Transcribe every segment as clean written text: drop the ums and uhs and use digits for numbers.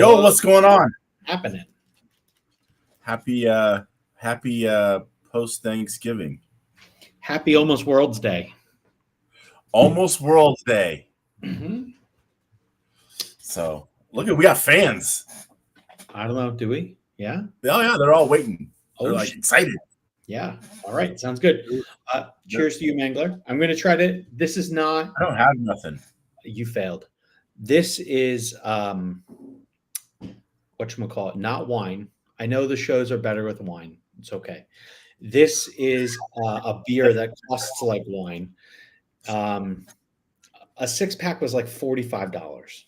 Yo, what's going on? Happening. Happy post Thanksgiving. Happy almost World's Day. Almost World's Day. Mm-hmm. So we got fans. I don't know. Do we? Yeah. Oh yeah, they're all waiting. Oh, they're like excited. Yeah. All right. Sounds good. Cheers to you, Mangler. I'm going to try to. This is not. I don't have nothing. You failed. This is whatchamacallit, not wine. I know the shows are better with wine. It's okay. This is a beer that costs like wine. A 6-pack was like $45.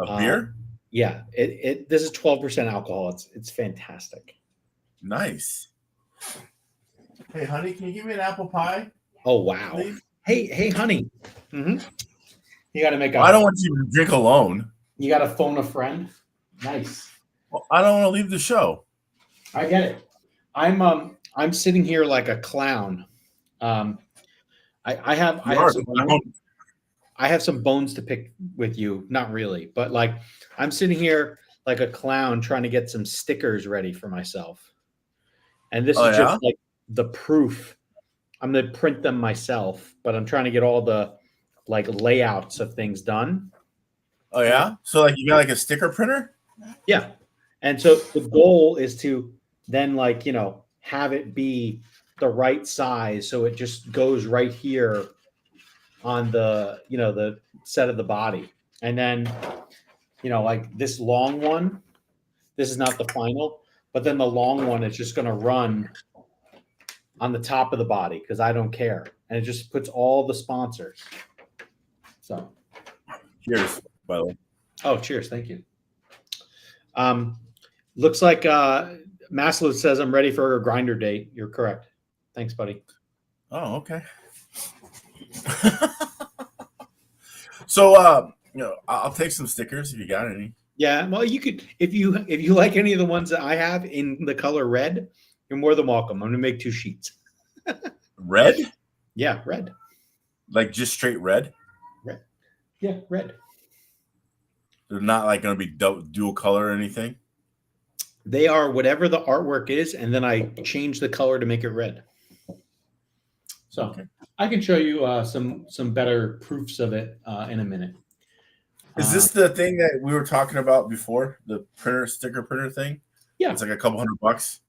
A beer? Yeah. This is 12% alcohol. It's fantastic. Nice. Hey, honey, can you give me an apple pie? Oh wow. Please? Hey, honey. Mm-hmm. You got to make. I don't want you to drink alone. You got to phone a friend. Nice. Well, I don't want to leave the show. I get it. I'm sitting here like a clown. I have some bones to pick with you. Not really, but like I'm sitting here like a clown trying to get some stickers ready for myself. And this is just like the proof. I'm going to print them myself, but I'm trying to get all the like layouts of things done. Oh yeah? So like you got like a sticker printer? Yeah. And so the goal is to then like, have it be the right size. So it just goes right here on the, the set of the body. And then, like this long one, this is not the final, but then the long one is just going to run on the top of the body because I don't care. And it just puts all the sponsors. So cheers, by the way. Oh, cheers. Thank you. Looks like Maslow says I'm ready for a grinder date. You're correct. Thanks, buddy. Oh, okay. So I'll take some stickers if you got any. Yeah, well, you could if you like any of the ones that I have in the color red, you're more than welcome. I'm gonna make 2 sheets. Red? Yeah, red. Like just straight red? Red. Yeah, red. They're not like going to be dual color or anything? They are whatever the artwork is, and then I change the color to make it red. So okay. I can show you some better proofs of it in a minute. Is this the thing that we were talking about before? The sticker printer thing? Yeah. It's like a couple $100.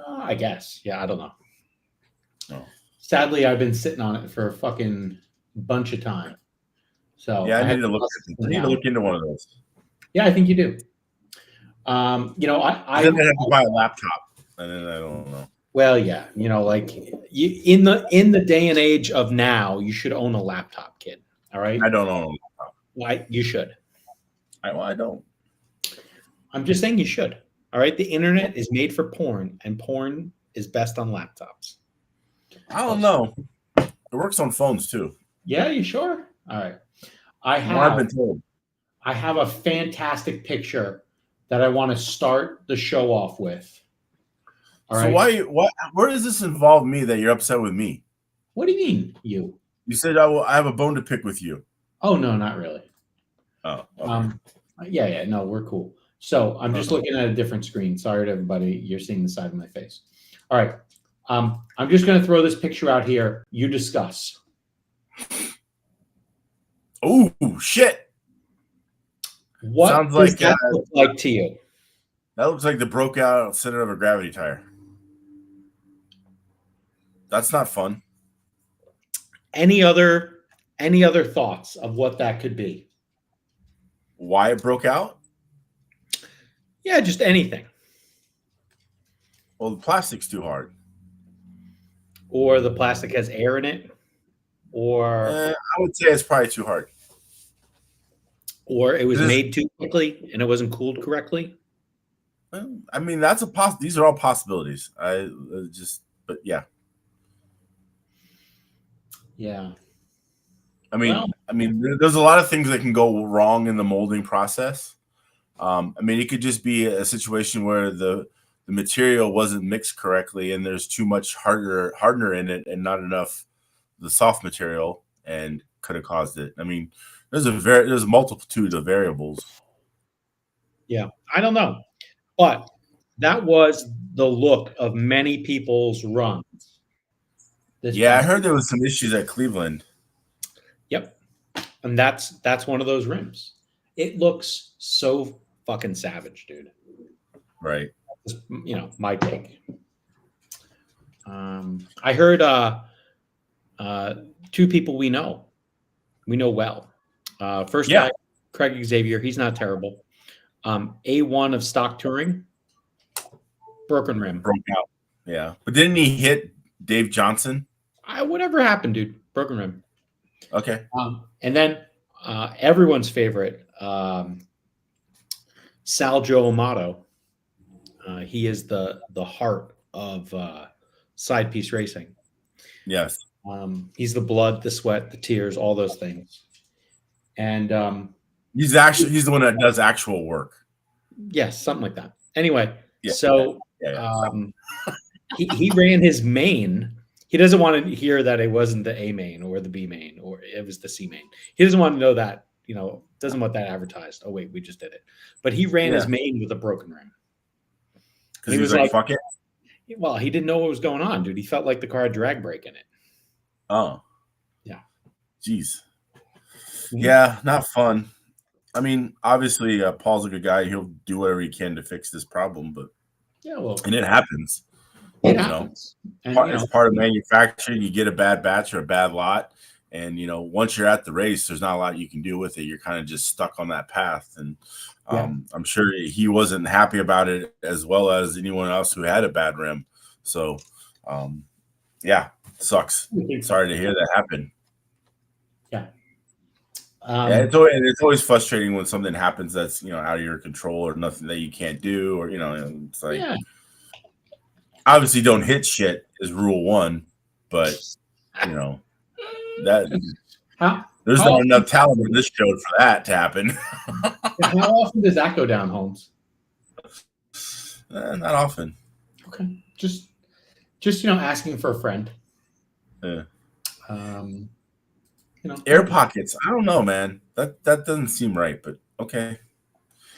I guess. Yeah, I don't know. Oh. Sadly, I've been sitting on it for a fucking bunch of time. So yeah, I need to look into one of those. Yeah, I think you do. I then I have to buy a laptop, and then I don't know. Well, yeah, like in the day and age of now, you should own a laptop, kid. All right. I don't own a laptop. Why you should? I don't. I'm just saying you should. All right. The internet is made for porn, and porn is best on laptops. I don't know. It works on phones too. Yeah, you sure? All right. I've been told. I have a fantastic picture that I want to start the show off with. All right. So where does this involve me that you're upset with me? What do you mean, you? You said I have a bone to pick with you. Oh, no, not really. Oh, okay. Yeah, no, we're cool. So I'm just looking at a different screen. Sorry to everybody. You're seeing the side of my face. All right. I'm just going to throw this picture out here. You discuss. Oh, shit. What sounds does that look like to you? That looks like the broke out center of a gravity tire. That's not fun. Any other thoughts of what that could be? Why it broke out? Yeah, just anything. Well, the plastic's too hard. Or the plastic has air in it. Or I would say it's probably too hard. Or it was made too quickly and it wasn't cooled correctly. I mean, that's a these are all possibilities. But yeah. Yeah. I mean, there's a lot of things that can go wrong in the molding process. I mean, it could just be a situation where the material wasn't mixed correctly and there's too much hardener in it and not enough the soft material, and could have caused it. I mean, there's a multitude of variables. Yeah, I don't know, but that was the look of many people's runs this Yeah, I past heard year. there was some issues at Cleveland. Yep, and that's one of those rims. It looks so fucking savage, dude. Right. Just, my take. I heard two people we know well. First Yeah. guy, Craig Xavier, he's not terrible. A1 of stock touring, broken rim. Broke out. Yeah. But didn't he hit Dave Johnson? Whatever happened, dude, broken rim. Okay. And then everyone's favorite, Sal Joe Amato. He is the heart of side piece racing. Yes. He's the blood, the sweat, the tears, all those things. And he's the one that does actual work. Yes, something like that. Anyway, Yeah. so he ran his main. He doesn't want to hear that it wasn't the A main or the B main or it was the C main. He doesn't want to know that, doesn't want that advertised. Oh, wait, we just did it. But he ran his main with a broken rim. Because he was like, fuck it. Well, he didn't know what was going on, dude. He felt like the car had drag brake in it. Oh. Yeah. Jeez. Yeah, not fun. I mean, obviously, Paul's a good guy. He'll do whatever he can to fix this problem, but and it happens. It happens. And, it's part of manufacturing. You get a bad batch or a bad lot, and once you're at the race, there's not a lot you can do with it. You're kind of just stuck on that path, and I'm sure he wasn't happy about it as well as anyone else who had a bad rim. So, yeah, sucks. Sorry to hear that happen. Yeah. It's always frustrating when something happens that's out of your control or nothing that you can't do, or it's like obviously don't hit shit is rule one, but that there's not enough talent in this show for that to happen. How often does that go down, Holmes? Not often. Okay, just asking for a friend. Yeah. Air pockets. I don't know, man. That doesn't seem right, but okay.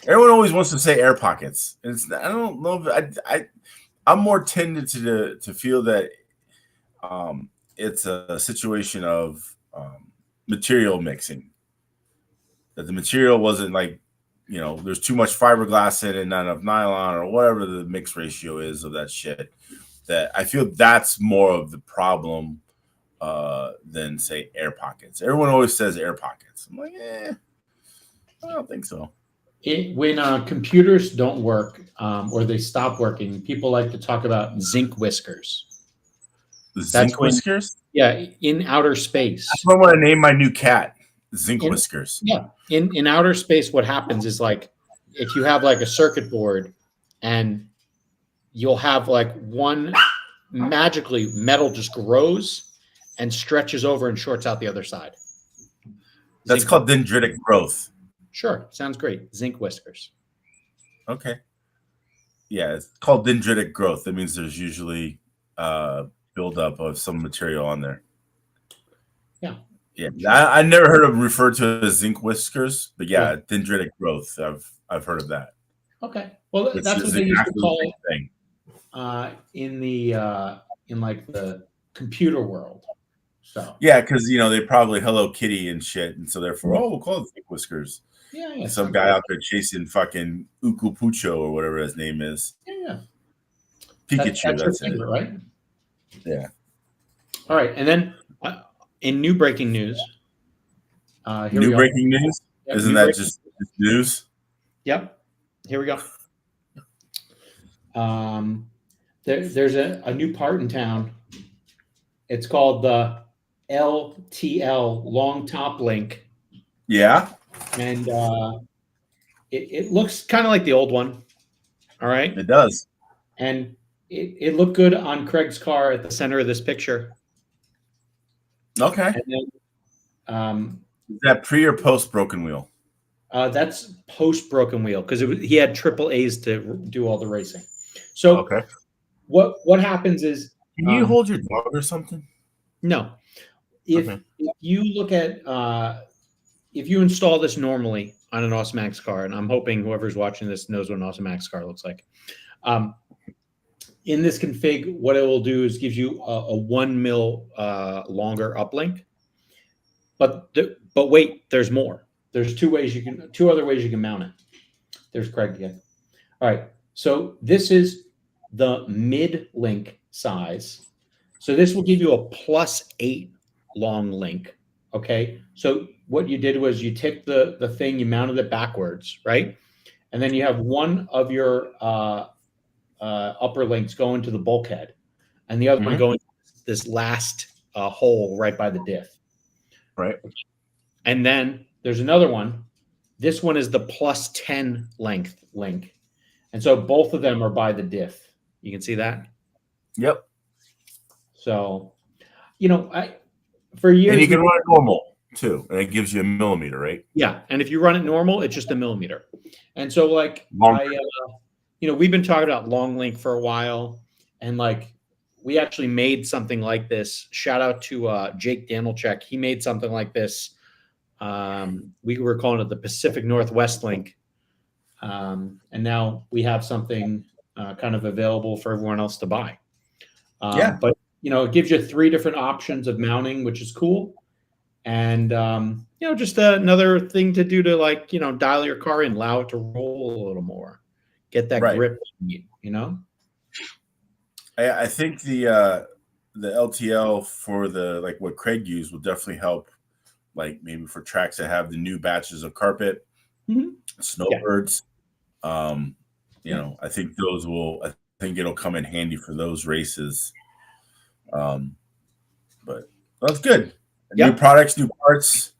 Everyone always wants to say air pockets. I don't know. I'm more tended to feel that it's a situation of material mixing. That the material wasn't like, there's too much fiberglass in it, not enough nylon, or whatever the mix ratio is of that shit. That I feel that's more of the problem than say air pockets. Everyone always says air pockets. I'm like, I don't think so. When computers don't work or they stop working, people like to talk about zinc whiskers. Zinc whiskers? Yeah, in outer space. That's what I want to name my new cat. Zinc whiskers. Yeah, in outer space, what happens is like if you have like a circuit board, and you'll have like one magically metal just grows and stretches over and shorts out the other side. That's called dendritic growth. Sure. Sounds great. Zinc whiskers. Okay. Yeah, it's called dendritic growth. That means there's usually buildup of some material on there. Yeah. Yeah. I never heard of referred to as zinc whiskers, but dendritic growth. I've heard of that. Okay. Well, that's what they used to call it in like the computer world. So yeah, because they probably Hello Kitty and shit, and so therefore, we'll call it zinc whiskers. Yeah. Some guy out there chasing fucking Uku Pucho or whatever his name is. Yeah. Pikachu. That's it, right? Yeah. All right, and then in new breaking news. Breaking news? Yep, isn't that just news? Yep. Here we go. There's a new part in town. It's called the LTL long top link. Yeah. And it looks kind of like the old one. All right. It does. And it looked good on Craig's car at the center of this picture. Okay. And then, is that pre or post broken wheel? That's post broken wheel because he had triple A's to do all the racing. So okay. What happens is, can you hold your dog or something? No. If you look at if you install this normally, on an Osmax car, and I'm hoping whoever's watching this knows what an Osmax car looks like. In this config, what it will do is gives you a 1 mil longer uplink. But wait, there's more. There's two other ways you can mount it. There's Craig again. All right. So this is the mid link size. So this will give you a +8 long link. Okay. So what you did was you tipped the thing, you mounted it backwards, right? And then you have one of your upper links going to the bulkhead, and the other one going to this last hole right by the diff. Right. And then there's another one. This one is the +10 length link. And so both of them are by the diff. You can see that? Yep. So, for years. And you can run it normal too. And it gives you a millimeter, right? Yeah. And if you run it normal, it's just a millimeter. And so we've been talking about long link for a while. And we actually made something like this. Shout out to Jake Danilchek. He made something like this. We were calling it the Pacific Northwest link. And now we have something kind of available for everyone else to buy. But, it gives you 3 different options of mounting, which is cool. And, just another thing to do to dial your car in, allow it to roll a little more, get that grip, I think the LTL for the what Craig used will definitely help, maybe for tracks that have the new batches of carpet, snowbirds. I think I think it'll come in handy for those races. But that's good. New products, new parts,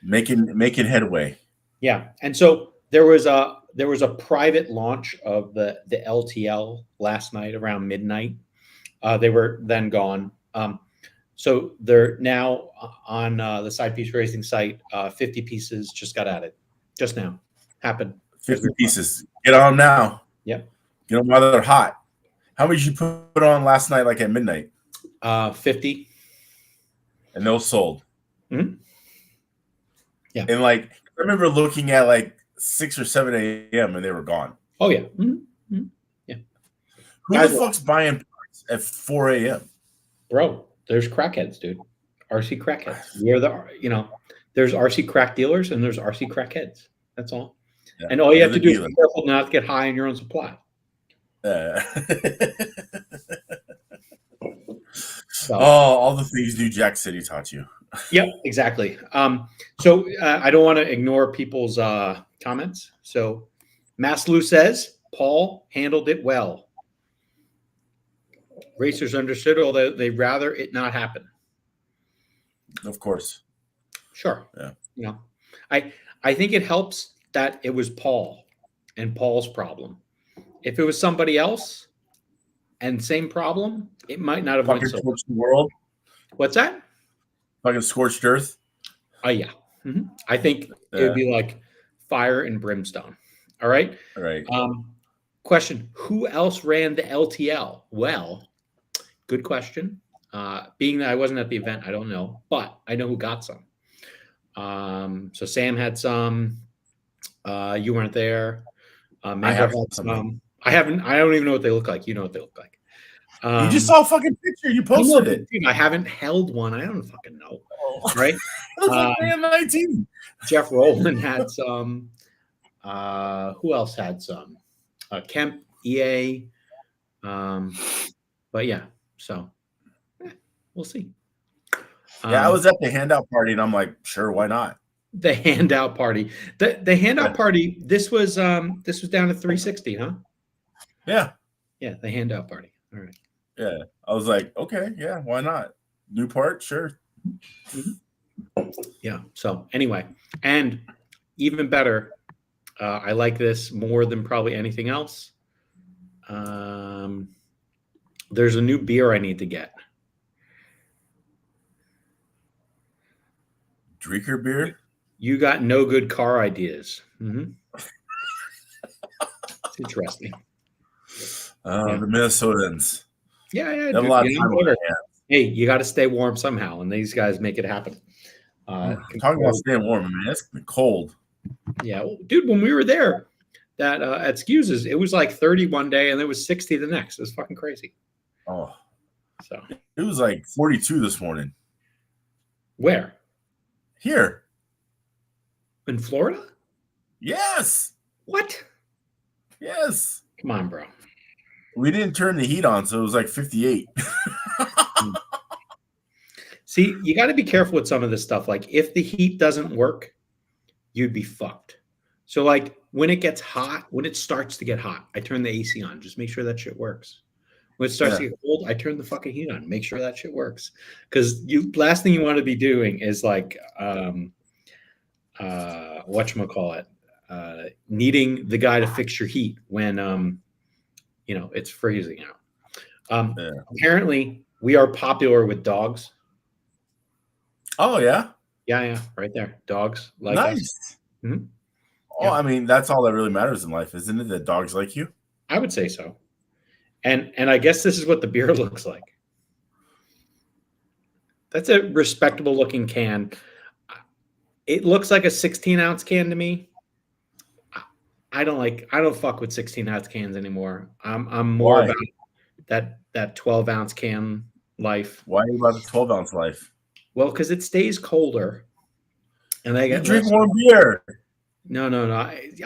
making headway. Yeah, and so there was a private launch of the LTL last night around midnight. They were then gone. So they're now on the Side Piece Racing site. 50 pieces just got added just now. Happened. 50 pieces. Get on now. Yep. Get them while they're hot. How many did you put on last night, at midnight? 50. And those sold. Mm-hmm. Yeah. And I remember looking at 6 or 7 a.m. and they were gone. Oh yeah. Mm-hmm. Mm-hmm. Yeah. Who the fuck's buying parts at 4 a.m.? Bro, there's crackheads, dude. RC crackheads. There's RC crack dealers and there's RC crackheads. That's all. Yeah, and all you have to do is be careful not to get high on your own supply. All the things New Jack City taught you. Yep, exactly. So I don't want to ignore people's comments. So Maslu says, Paul handled it well. Racers understood, although they'd rather it not happen. Of course. Sure. Yeah. I think it helps that it was Paul and Paul's problem. If it was somebody else and same problem, it might not have went so well. The world. What's that? Fucking scorched earth. Oh yeah. Mm-hmm. I think it would be like fire and brimstone. All right. All right. Question: who else ran the LTL? Well, good question. Being that I wasn't at the event, I don't know, but I know who got some. So Sam had some. You weren't there. Mangler had some. I don't even know what they look like. You know what they look like. You just saw a fucking picture. You posted it. Dude, I haven't held one. I don't fucking know. Right? It was 19. Jeff Rowland had some. Who else had some? Kemp, EA. But yeah, so we'll see. I was at the handout party and I'm like, sure, why not? The handout party. The handout party, this was down to 360, huh? Yeah. Yeah, the handout party. All right. Yeah. I was like, okay, yeah, why not? New part, sure. Mm-hmm. Yeah. So anyway, and even better, I like this more than probably anything else. There's a new beer I need to get. Drinker beer? You got no good car ideas. Mm-hmm. It's interesting. The Minnesotans. Yeah. They have a lot of time on their hands. Hey, you got to stay warm somehow, and these guys make it happen. Talking about staying warm, man. It's been cold. Yeah, well, dude, when we were there that at Scuse's, it was like 30 one day and it was 60 the next. It was fucking crazy. Oh, so it was like 42 this morning. Where? Here. In Florida? Yes. What? Yes. Come on, bro. We didn't turn the heat on, so it was like 58. See, you got to be careful with some of this stuff. Like, if the heat doesn't work, you'd be fucked. So, like, when it gets hot, when it starts to get hot, I turn the AC on. Just make sure that shit works. When it starts to get cold, I turn the fucking heat on. Make sure that shit works. Because last thing you want to be doing is like, whatchamacallit, needing the guy to fix your heat when, it's freezing out. Apparently, we are popular with dogs. Oh, yeah? Yeah, right there. Dogs like nice. Mm-hmm. Oh, yeah. I mean, that's all that really matters in life, isn't it? That dogs like you? I would say so. And I guess this is what the beer looks like. That's a respectable looking can. It looks like a 16-ounce can to me. I don't fuck with 16-ounce cans anymore. I'm more about that 12-ounce can life. Why are you about the 12-ounce life? Well, because it stays colder, and I get drink warm beer. No.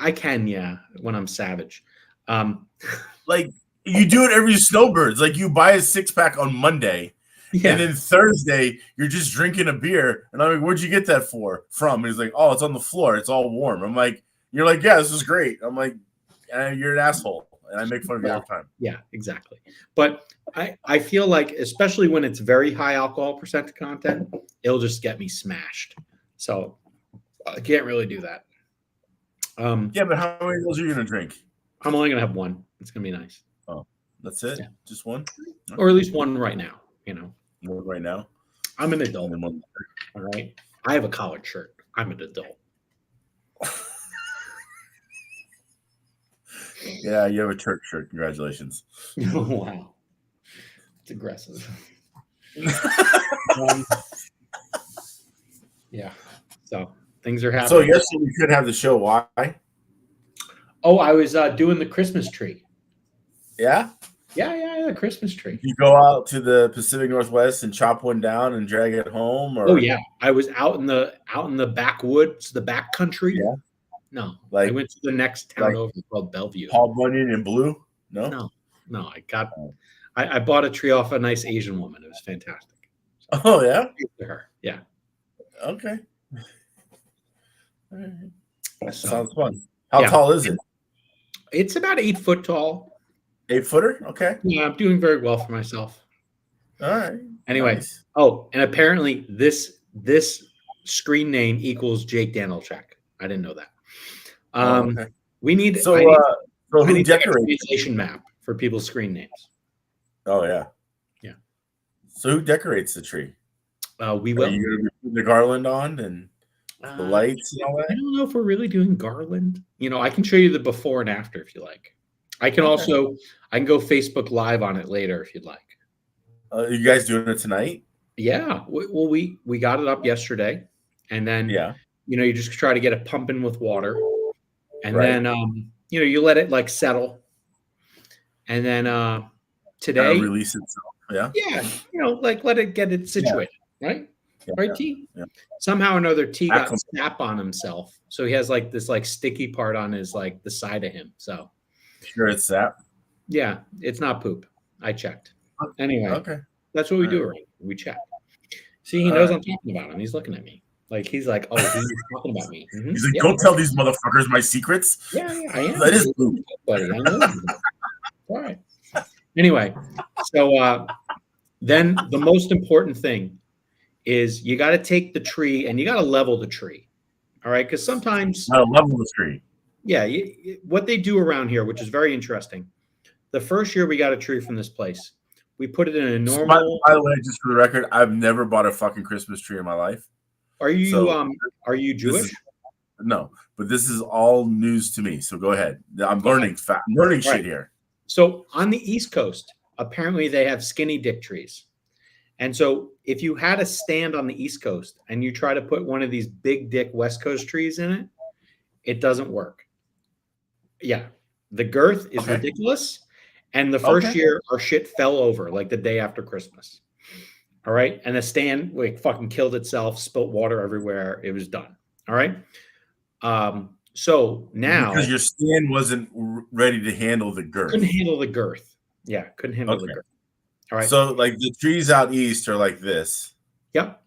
I can, yeah, when I'm savage. Like, you do it every snowbirds. Like, you buy a 6-pack on Monday, and then Thursday you're just drinking a beer, and I'm like, "Where'd you get that from?" And he's like, "Oh, it's on the floor. It's all warm." I'm like, "You're like, yeah, this is great." I'm like, "You're an asshole," and I make fun of you every time. Yeah, exactly. But I feel like, especially when it's very high alcohol percent content, it'll just get me smashed. So I can't really do that. Yeah, but how many of those are you gonna drink? I'm only gonna have one. It's gonna be nice. Oh, that's it? Yeah. Just one? Or at least one right now, One right now? I'm an adult. All right. I have a collared shirt. I'm an adult. Yeah, you have a church shirt. Congratulations. Oh, wow. It's aggressive. Yeah. So things are happening. So yesterday we could have the show. Why? Oh, I was doing the Christmas tree. Yeah? Yeah, the Christmas tree. You go out to the Pacific Northwest and chop one down and drag it home? Or? Oh yeah, I was out in the backwoods, the back country. Yeah. No, I went to the next town over called Bellevue. Paul Bunyan in blue? No. I bought a tree off a nice Asian woman. It was fantastic. So, oh yeah, to her. Yeah. Okay. So, sounds fun. How tall is it? It's about 8 foot tall. 8-footer? Okay. Yeah, I'm doing very well for myself. All right. Anyway, nice. Oh, and apparently this screen name equals Jake Danilchak. I didn't know that. Okay. We need so who decorates a translation map for people's screen names. Oh yeah. Yeah. So who decorates the tree? We will. Are you gonna put the garland on and the lights and all that? I don't know if we're really doing garland. I can show you the before and after if you like. I can also go Facebook Live on it later if you'd like. You guys doing it tonight? Yeah. Well, we got it up yesterday, and then you just try to get it pumping with water, and then you let it like settle, and then today release itself. like let it get it situated, right? Right, T? Yeah. Somehow or another, T got sap on himself, so he has like this like sticky part on his like the side of him. So sure, it's sap. Yeah, it's not poop. I checked. Anyway, that's what we do. Right? We check. See, he knows I'm talking about him. He's looking at me like he's like, oh, he's talking about me. Mm-hmm. He's like, don't tell these motherfuckers my secrets. Yeah, I am. That is poop, buddy. I know. All right. Anyway, so then the most important thing is you got to take the tree and you got to level the tree. All right, because sometimes level the tree. Yeah, what they do around here, which is very interesting. The first year we got a tree from this place, we put it in a normal. By the way, just for the record, I've never bought a fucking Christmas tree in my life. Are you Jewish? No, but this is all news to me. So go ahead. I'm learning shit here. So on the East Coast, apparently they have skinny dick trees. And so if you had a stand on the East Coast and you try to put one of these big dick West Coast trees in it, It doesn't work. Yeah. The girth is Okay. ridiculous. And the first Okay. year, our shit fell over like the day after Christmas. All right. And the stand like fucking killed itself, spilt water everywhere. It was done. All right. So now Because your stand wasn't ready to handle the girth. couldn't handle the girth. Yeah, couldn't handle the Okay. girth. All right. So like the trees out east are like this, Yep.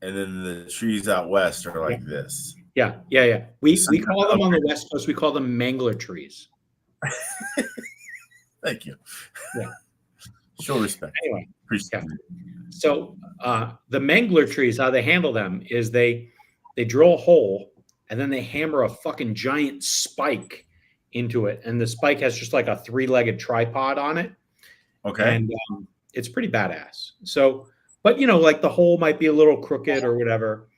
and then the trees out west are like Yep. this. Yeah. We call them on the West Coast, we call them mangler trees. Thank you. Yeah. Show respect. Anyway. Appreciate Yeah. it. So the mangler trees, how they handle them is they drill a hole and then they hammer a fucking giant spike into it, and the spike has just like a 3-legged tripod on it. Okay. And it's pretty badass. So, but like the hole might be a little crooked or whatever.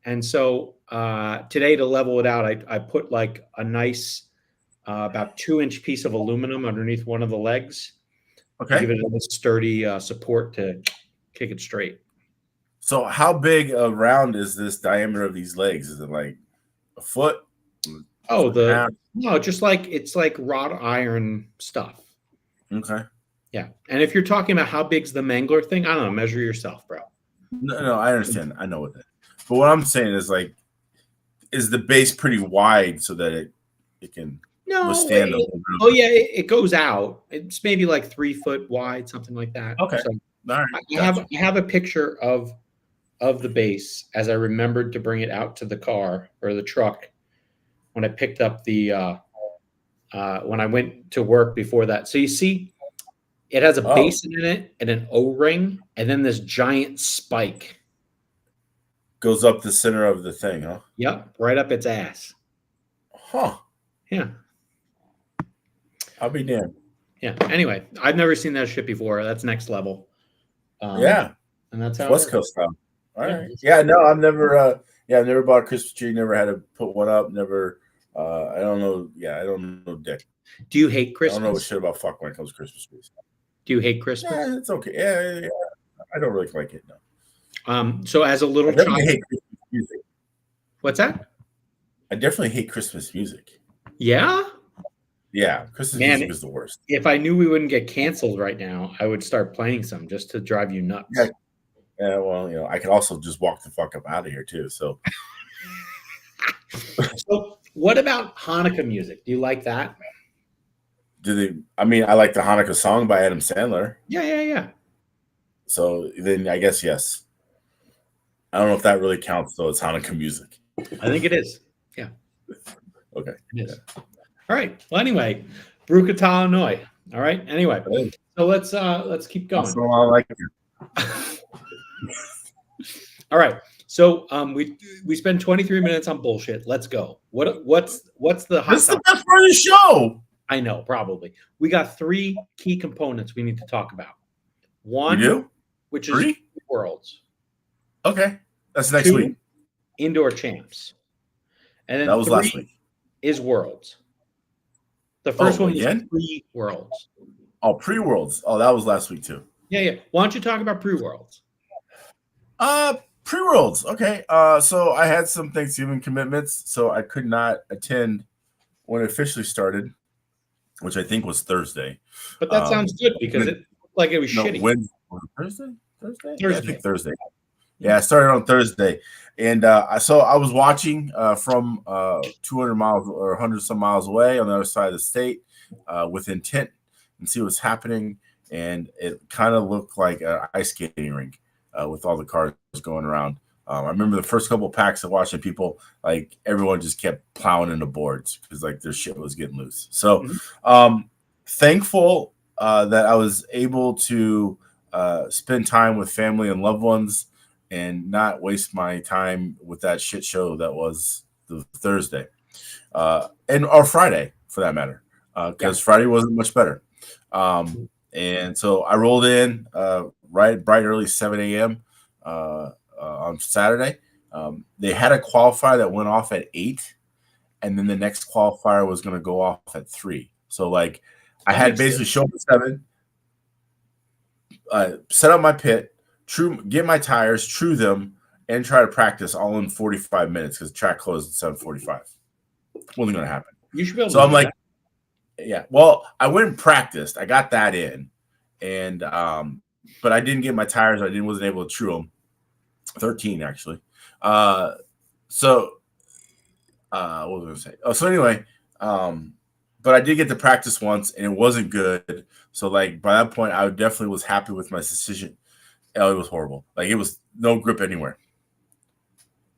And so today, to level it out, I put like a nice about 2-inch piece of aluminum underneath one of the legs to give Okay. it a sturdy support to kick it straight. So how big around is this diameter of these legs? Is it like a foot? Oh, Half? no, just like it's like wrought iron stuff. Okay. Yeah. And if you're talking about how big's the mangler thing, I don't know, measure yourself, bro. No, I understand. I know what that. But what I'm saying is like, is the base pretty wide so that it can withstand the whole oh yeah, it goes out. It's maybe like 3 foot wide, something like that. Okay. So All right. I have a picture of the base as I remembered to bring it out to the car or the truck when I picked up the when I went to work before that. So you see, it has a basin in it and an O-ring, and then this giant spike goes up the center of the thing, huh? Yep, right up its ass. Huh. Yeah. I'll be damned. Yeah. Anyway, I've never seen that shit before. That's next level. Yeah. And that's how West Coast style. All right. Yeah, no, I've never I've never bought a Christmas tree, never had to put one up, never I don't know. Yeah, I don't know dick. Do you hate Christmas? I don't know shit about fuck when it comes to Christmas trees. Do you hate Christmas? Yeah, it's okay. Yeah. I don't really like it, no. So as a little child, I hate Christmas music. What's that? I definitely hate Christmas music. Yeah? Yeah, Christmas music is the worst. If I knew we wouldn't get canceled right now, I would start playing some just to drive you nuts. Yeah, well, I could also just walk the fuck up out of here too. So So what about Hanukkah music? Do you like that? I like the Hanukkah song by Adam Sandler. Yeah. So then I guess yes. I don't know if that really counts though. It's Hanukkah music. I think it is. Yeah. Okay. It is. All right. Well, anyway, Bruca, Illinois. All right. Anyway, so let's keep going. Also, I like it. All right. So we spend 23 minutes on bullshit. Let's go. What's the hot? This is the best part of the show. I know, probably. We got 3 key components we need to talk about. One, we do? Which is Worlds. Okay, that's next 2, week. Indoor champs, and then that was 3 last week. Is Worlds. The first one again? is pre-Worlds. Oh, pre-Worlds. Oh, that was last week too. Yeah. Why don't you talk about pre-Worlds? Pre-Worlds. Okay. So I had some Thanksgiving commitments, so I could not attend when it officially started, which I think was Thursday. But that sounds good because it looked like it was shitty. Thursday? Thursday. Yeah, I think Thursday. Yeah, I started on Thursday, and I was watching from 200 miles or 100 some miles away on the other side of the state with intent and see what's happening, and it kind of looked like an ice skating rink with all the cars going around. I remember the first couple of packs of watching people, like everyone just kept plowing into boards because like their shit was getting loose. So thankful that I was able to spend time with family and loved ones and not waste my time with that shit show that was the Thursday or Friday for that matter, because Friday wasn't much better. And so I rolled in bright early 7 a.m. On Saturday. They had a qualifier that went off at 8, and then the next qualifier was going to go off at 3. So like I had basically show up at 7, set up my pit, get my tires, true them, and try to practice all in 45 minutes because track closed at 7:45. Wasn't going to happen. You should be able So to I'm do like, that. yeah. Well, I went and practiced. I got that in, and but I didn't get my tires. Wasn't able to true them. 13 actually. So what was I going to say? Oh, so anyway, but I did get to practice once, and it wasn't good. So like by that point, I definitely was happy with my decision. Oh, it was horrible. Like it was no grip anywhere.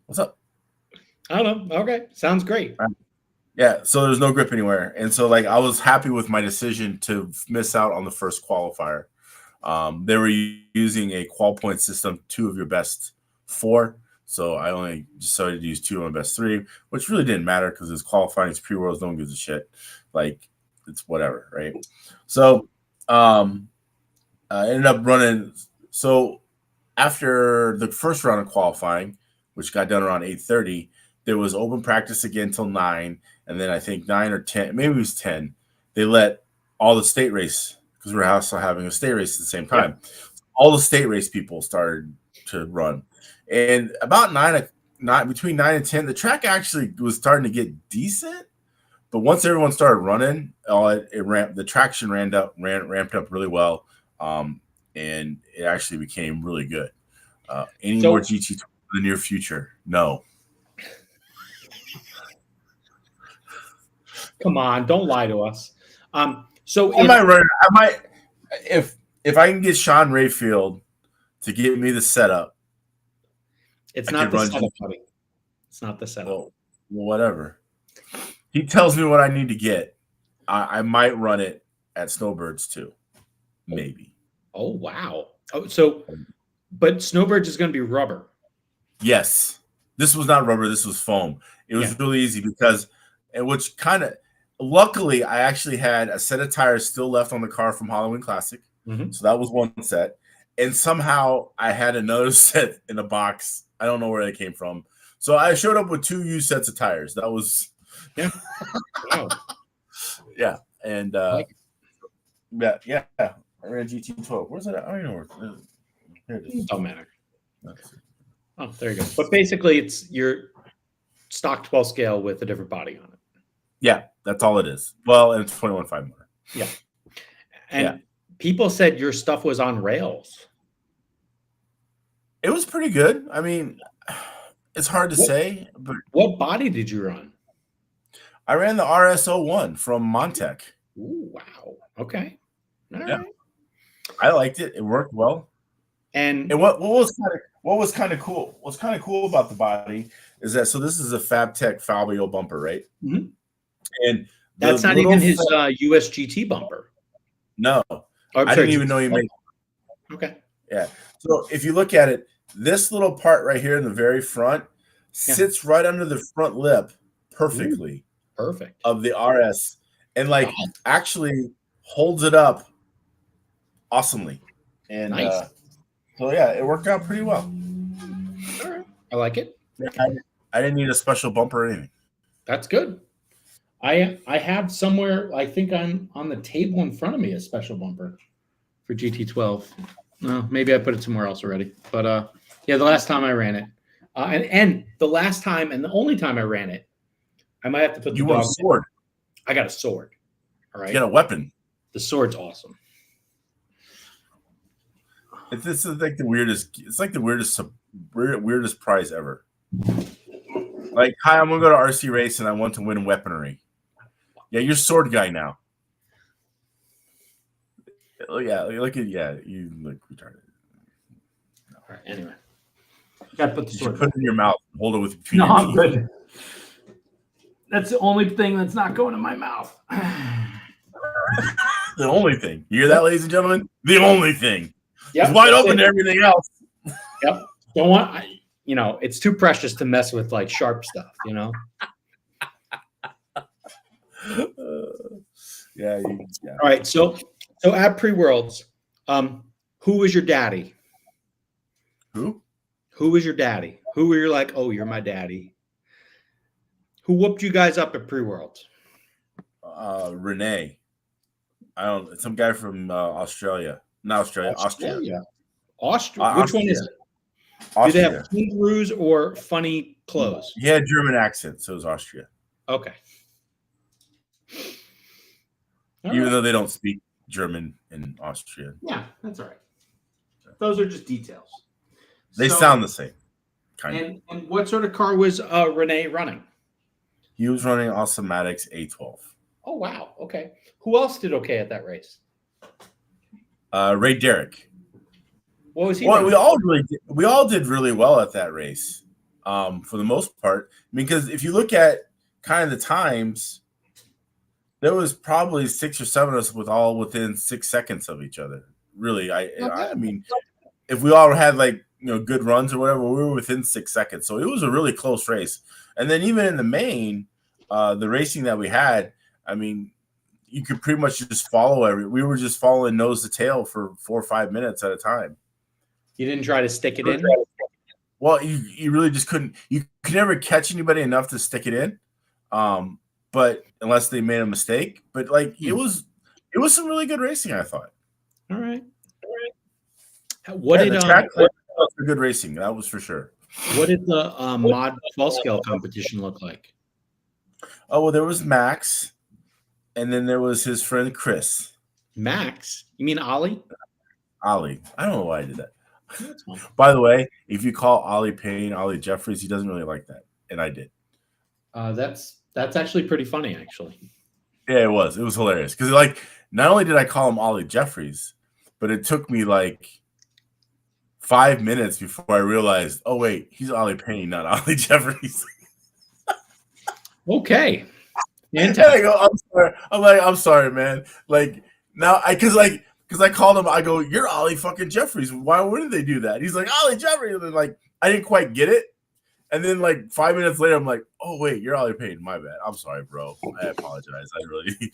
What's up? I don't know. Okay, sounds great. Yeah, so there's no grip anywhere, and so like I was happy with my decision to miss out on the first qualifier. They were using a qual point system, 2 of your best 4. So I only decided to use 2 of my best 3, which really didn't matter because it's qualifying, it's pre-worlds, no one gives a shit. Like it's whatever, right? So I ended up running. So after the first round of qualifying, which got done around 8:30, there was open practice again till 9, and then I think 9 or 10, maybe it was 10. They let all the state race, because we're also having a state race at the same time. Yeah. All the state race people started to run, and about between 9 and 10, the track actually was starting to get decent. But once everyone started running, the traction ramped up really well, and it actually became really good. Any more GT in the near future? No. Come on, don't lie to us. So I might if I can get Sean Rayfield to give me the setup. It's not the setup, buddy. It's not the setup. Well, whatever. He tells me what I need to get. I might run it at Snowbirds too. Maybe. Oh wow. Oh, so but Snowbirds is going to be rubber. Yes. This was not rubber, this was foam. It was really easy because which kind of luckily I actually had a set of tires still left on the car from Halloween Classic. Mm-hmm. So that was one set. And somehow I had another set in a box. I don't know where they came from. So I showed up with 2 used sets of tires. That was wow. Yeah. And yeah. I ran GT12. Where's it? I don't know where. Here it is. Don't matter. Oh, there you go. But basically, it's your stock 12 scale with a different body on it. Yeah, that's all it is. Well, and it's 21.5 motor. Yeah. And people said your stuff was on rails. It was pretty good. I mean, it's hard to say. But what body did you run? I ran the RS01 from Montec. Ooh, wow. Okay. All right. I liked it. It worked well. And what was kind of cool? What's kind of cool about the body is that this is a FabTech Fabio bumper, right? Mm-hmm. And that's not even his USGT bumper. No, I didn't even know he made it. Okay. Yeah. So if you look at it, this little part right here in the very front sits right under the front lip perfectly. Ooh, perfect. Of the RS, and actually holds it up awesomely. And nice. So yeah, it worked out pretty well. All right. I like it. I didn't need a special bumper or anything. That's good. I have somewhere, I think on the table in front of me, a special bumper for GT12. No, maybe I put it somewhere else already. But the last time I ran it, and the last time and the only time I ran it, I might have to put. You want a sword? I got a sword. All right. You got a weapon. The sword's awesome. This is like the weirdest. It's like the weirdest prize ever. Like, hi, I'm gonna go to RC Race and I want to win weaponry. Yeah, you're sword guy now. Yeah, you look retarded. All right. Anyway, you gotta put the sword. Put it in your mouth. And hold it with between your teeth. I'm good. That's the only thing that's not going in my mouth. The only thing. You hear that, ladies and gentlemen? The only thing. Yep, it's wide open to everything else. Yep. Don't want. It's too precious to mess with like sharp stuff. Yeah. All right. So at pre-worlds, who was your daddy? Who was your daddy? Who were you like? Oh, you're my daddy. Who whooped you guys up at pre-worlds? Renee. Some guy from Australia. Not Australia. Austria. Which one is it? Austria. Do they have kangaroos or funny clothes? He had German accent, so it was Austria. Okay. Even though they don't speak German in Austria. Yeah, that's all right. Those are just details. They sound the same. And what sort of car was Renee running? He was running Automatics A12. Oh, wow. Okay. Who else did okay at that race? Ray Derrick. What was he? Well, we all did really well at that race, for the most part. I mean, because if you look at kind of the times, there was probably 6 or 7 of us all within 6 seconds of each other. Really, I mean, if we all had good runs or whatever, we were within 6 seconds. So it was a really close race. And then even in the main, the racing that we had, I mean, you could pretty much just follow we were just following nose to tail for 4 or 5 minutes at a time. You didn't try to stick it in? Well, you really just couldn't. You could never catch anybody enough to stick it in, but unless they made a mistake. But it was some really good racing, I thought. All right. What did the track was good racing? That was for sure. What did the mod 12 scale competition look like? Oh, well, there was Max, and then there was his friend Chris. Max? You mean Ollie? Ollie. I don't know why I did that. By the way, if you call Ollie Payne Ollie Jeffries, he doesn't really like that, and I did. That's actually pretty funny, actually. Yeah, it was hilarious because not only did I call him Ollie Jeffries, but it took me 5 minutes before I realized, oh wait, he's Ollie Payne, not Ollie Jeffries. Okay. And I go, I'm sorry. I'm sorry, man. Now because I called him, I go, you're Ollie fucking Jeffries. Why wouldn't they do that? He's like, Ollie Jeffries. And then I didn't quite get it. And then 5 minutes later, I'm like, oh wait, you're Ollie Payne. My bad. I'm sorry, bro. I apologize. I really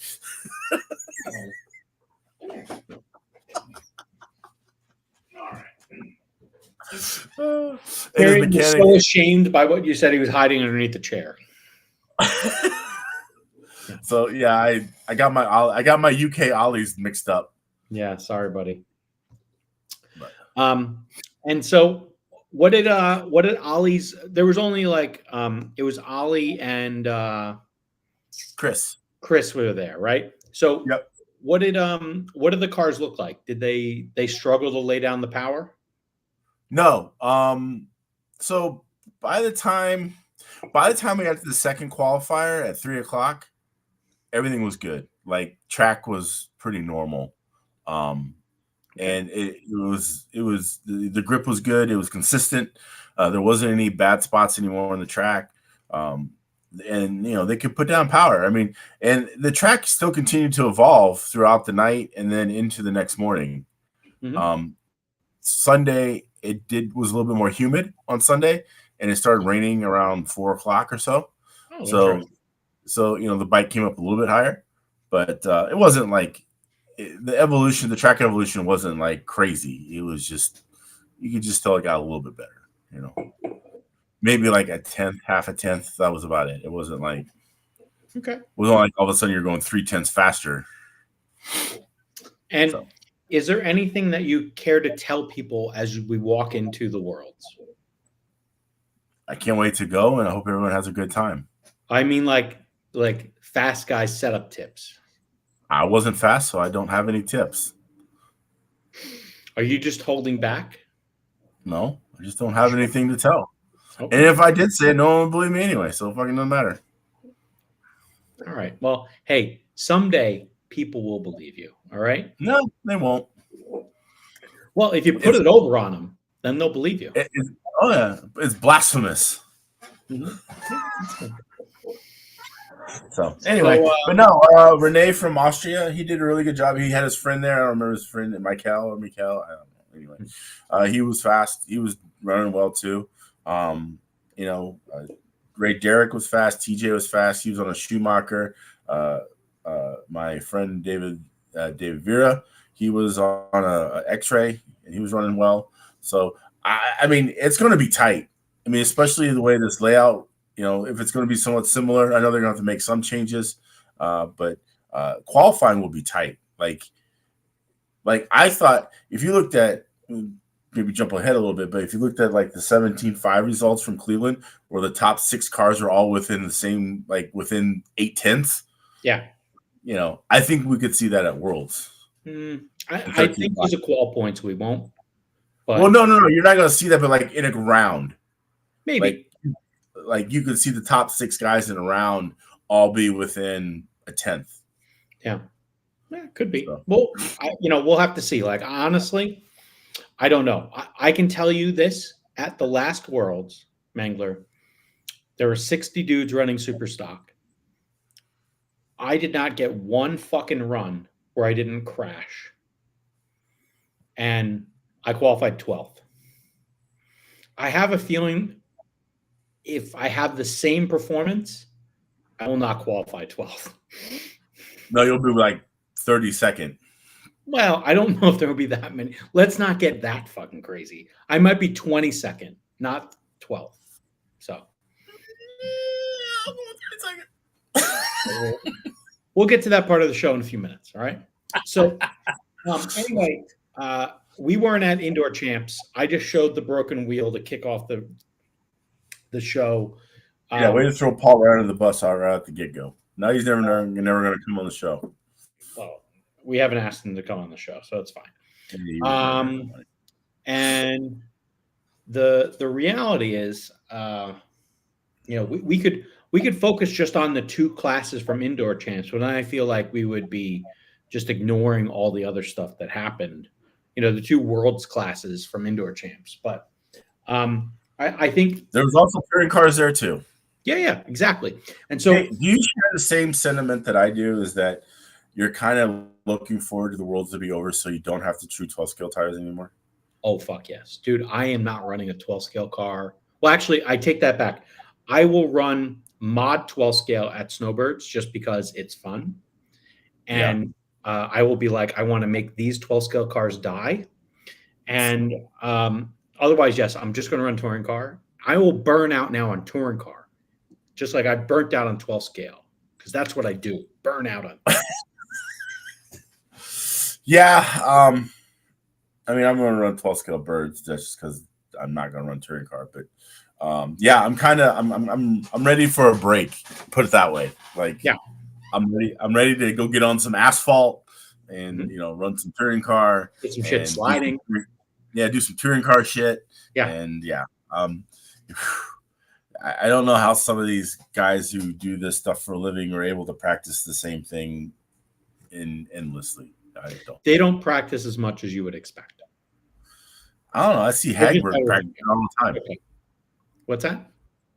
Harry was so ashamed by what you said. He was hiding underneath the chair. So yeah, I got my UK Ollies mixed up. Yeah, sorry, buddy. And so what did Ollie's? There was only it was Ollie and Chris were there, right? So yep. What did the cars look like? Did they struggle to lay down the power? No. So by the time we got to the second qualifier at 3:00, everything was good. Track was pretty normal. And it was the grip was good. It was consistent. There wasn't any bad spots anymore on the track. And they could put down power. I mean, and the track still continued to evolve throughout the night and then into the next morning. Mm-hmm. Sunday was a little bit more humid on Sunday, and it started raining around 4:00 or so. Oh, so the bike came up a little bit higher, but it wasn't the track evolution wasn't crazy. It was just, you could just tell it got a little bit better, maybe a tenth, half a tenth. That was about it. It wasn't okay. It wasn't all of a sudden you're going 0.3 faster. And is there anything that you care to tell people as we walk into the Worlds? I can't wait to go, and I hope everyone has a good time. I mean, like fast guy setup tips. I wasn't fast, so I don't have any tips. Are you just holding back? No, I just don't have anything to tell. Okay. And if I did say it, no one would believe me anyway, so it fucking doesn't matter. All right. Well, hey, someday people will believe you. All right? No, they won't. Well, if you put it over on them, then they'll believe you. Oh, yeah. It's blasphemous. Mm-hmm. So anyway, but no, Renee from Austria, he did a really good job. He had his friend there. I don't remember his friend, Michael. I don't know. Anyway, he was fast. He was running well too. Ray Derrick was fast. TJ was fast. He was on a Schumacher. My friend David Vera, he was on a X-Ray, and he was running well. So I mean, it's going to be tight. I mean, especially the way this layout. If it's going to be somewhat similar, I know they're going to have to make some changes, but qualifying will be tight. I thought, if you looked at, maybe jump ahead a little bit, but if you looked at the 17.5 results from Cleveland, where the top 6 cars are all within the same, within 0.8. Yeah. I think we could see that at Worlds. I think there's a qual points we won't. But well, no, you're not going to see that, but like in a round, maybe like you could see the top 6 guys in a round all be within a 10th. Yeah, could be. So. Well, we'll have to see. Like honestly, I don't know. I can tell you this: at the last Worlds, Mangler, there were 60 dudes running super stock. I did not get one fucking run where I didn't crash. And I qualified 12th. I have a feeling if I have the same performance, I will not qualify 12th. No, you'll be like 32nd. Well, I don't know if there will be that many. Let's not get that fucking crazy. I might be 22nd, not 12th. So. We'll get to that part of the show in a few minutes. All right. So anyway, we weren't at Indoor Champs. I just showed the broken wheel to kick off the show. Yeah, way to throw Paul right under the bus right at the get-go. Now he's never going to come on the show. Well, we haven't asked him to come on the show, so it's fine. And the reality is, we could focus just on the 2 classes from Indoor Champs, but then I feel like we would be just ignoring all the other stuff that happened. The 2 Worlds classes from Indoor Champs. But I think there was also touring cars there too. Yeah, exactly. And so, do you share the same sentiment that I do? Is that you're kind of looking forward to the Worlds to be over, so you don't have to chew 12 scale tires anymore? Oh fuck yes, dude! I am not running a 12 scale car. Well, actually, I take that back. I will run mod 12 scale at Snowbirds just because it's fun, and I will be like, I want to make these 12 scale cars die, and otherwise, yes, I'm just going to run touring car. I will burn out now on touring car, just like I burnt out on 12 scale, because that's what I do. Burn out on. Yeah, I mean, I'm going to run 12 scale birds just because I'm not going to run touring car, but yeah, I'm ready for a break. Put it that way. Like, yeah, I'm ready to go get on some asphalt and run some touring car, get some shit sliding. Do some touring car shit. Yeah, and I don't know how some of these guys who do this stuff for a living are able to practice the same thing endlessly. They don't practice as much as you would expect. I don't know. I see Hagbert practicing all the time. Okay. What's that?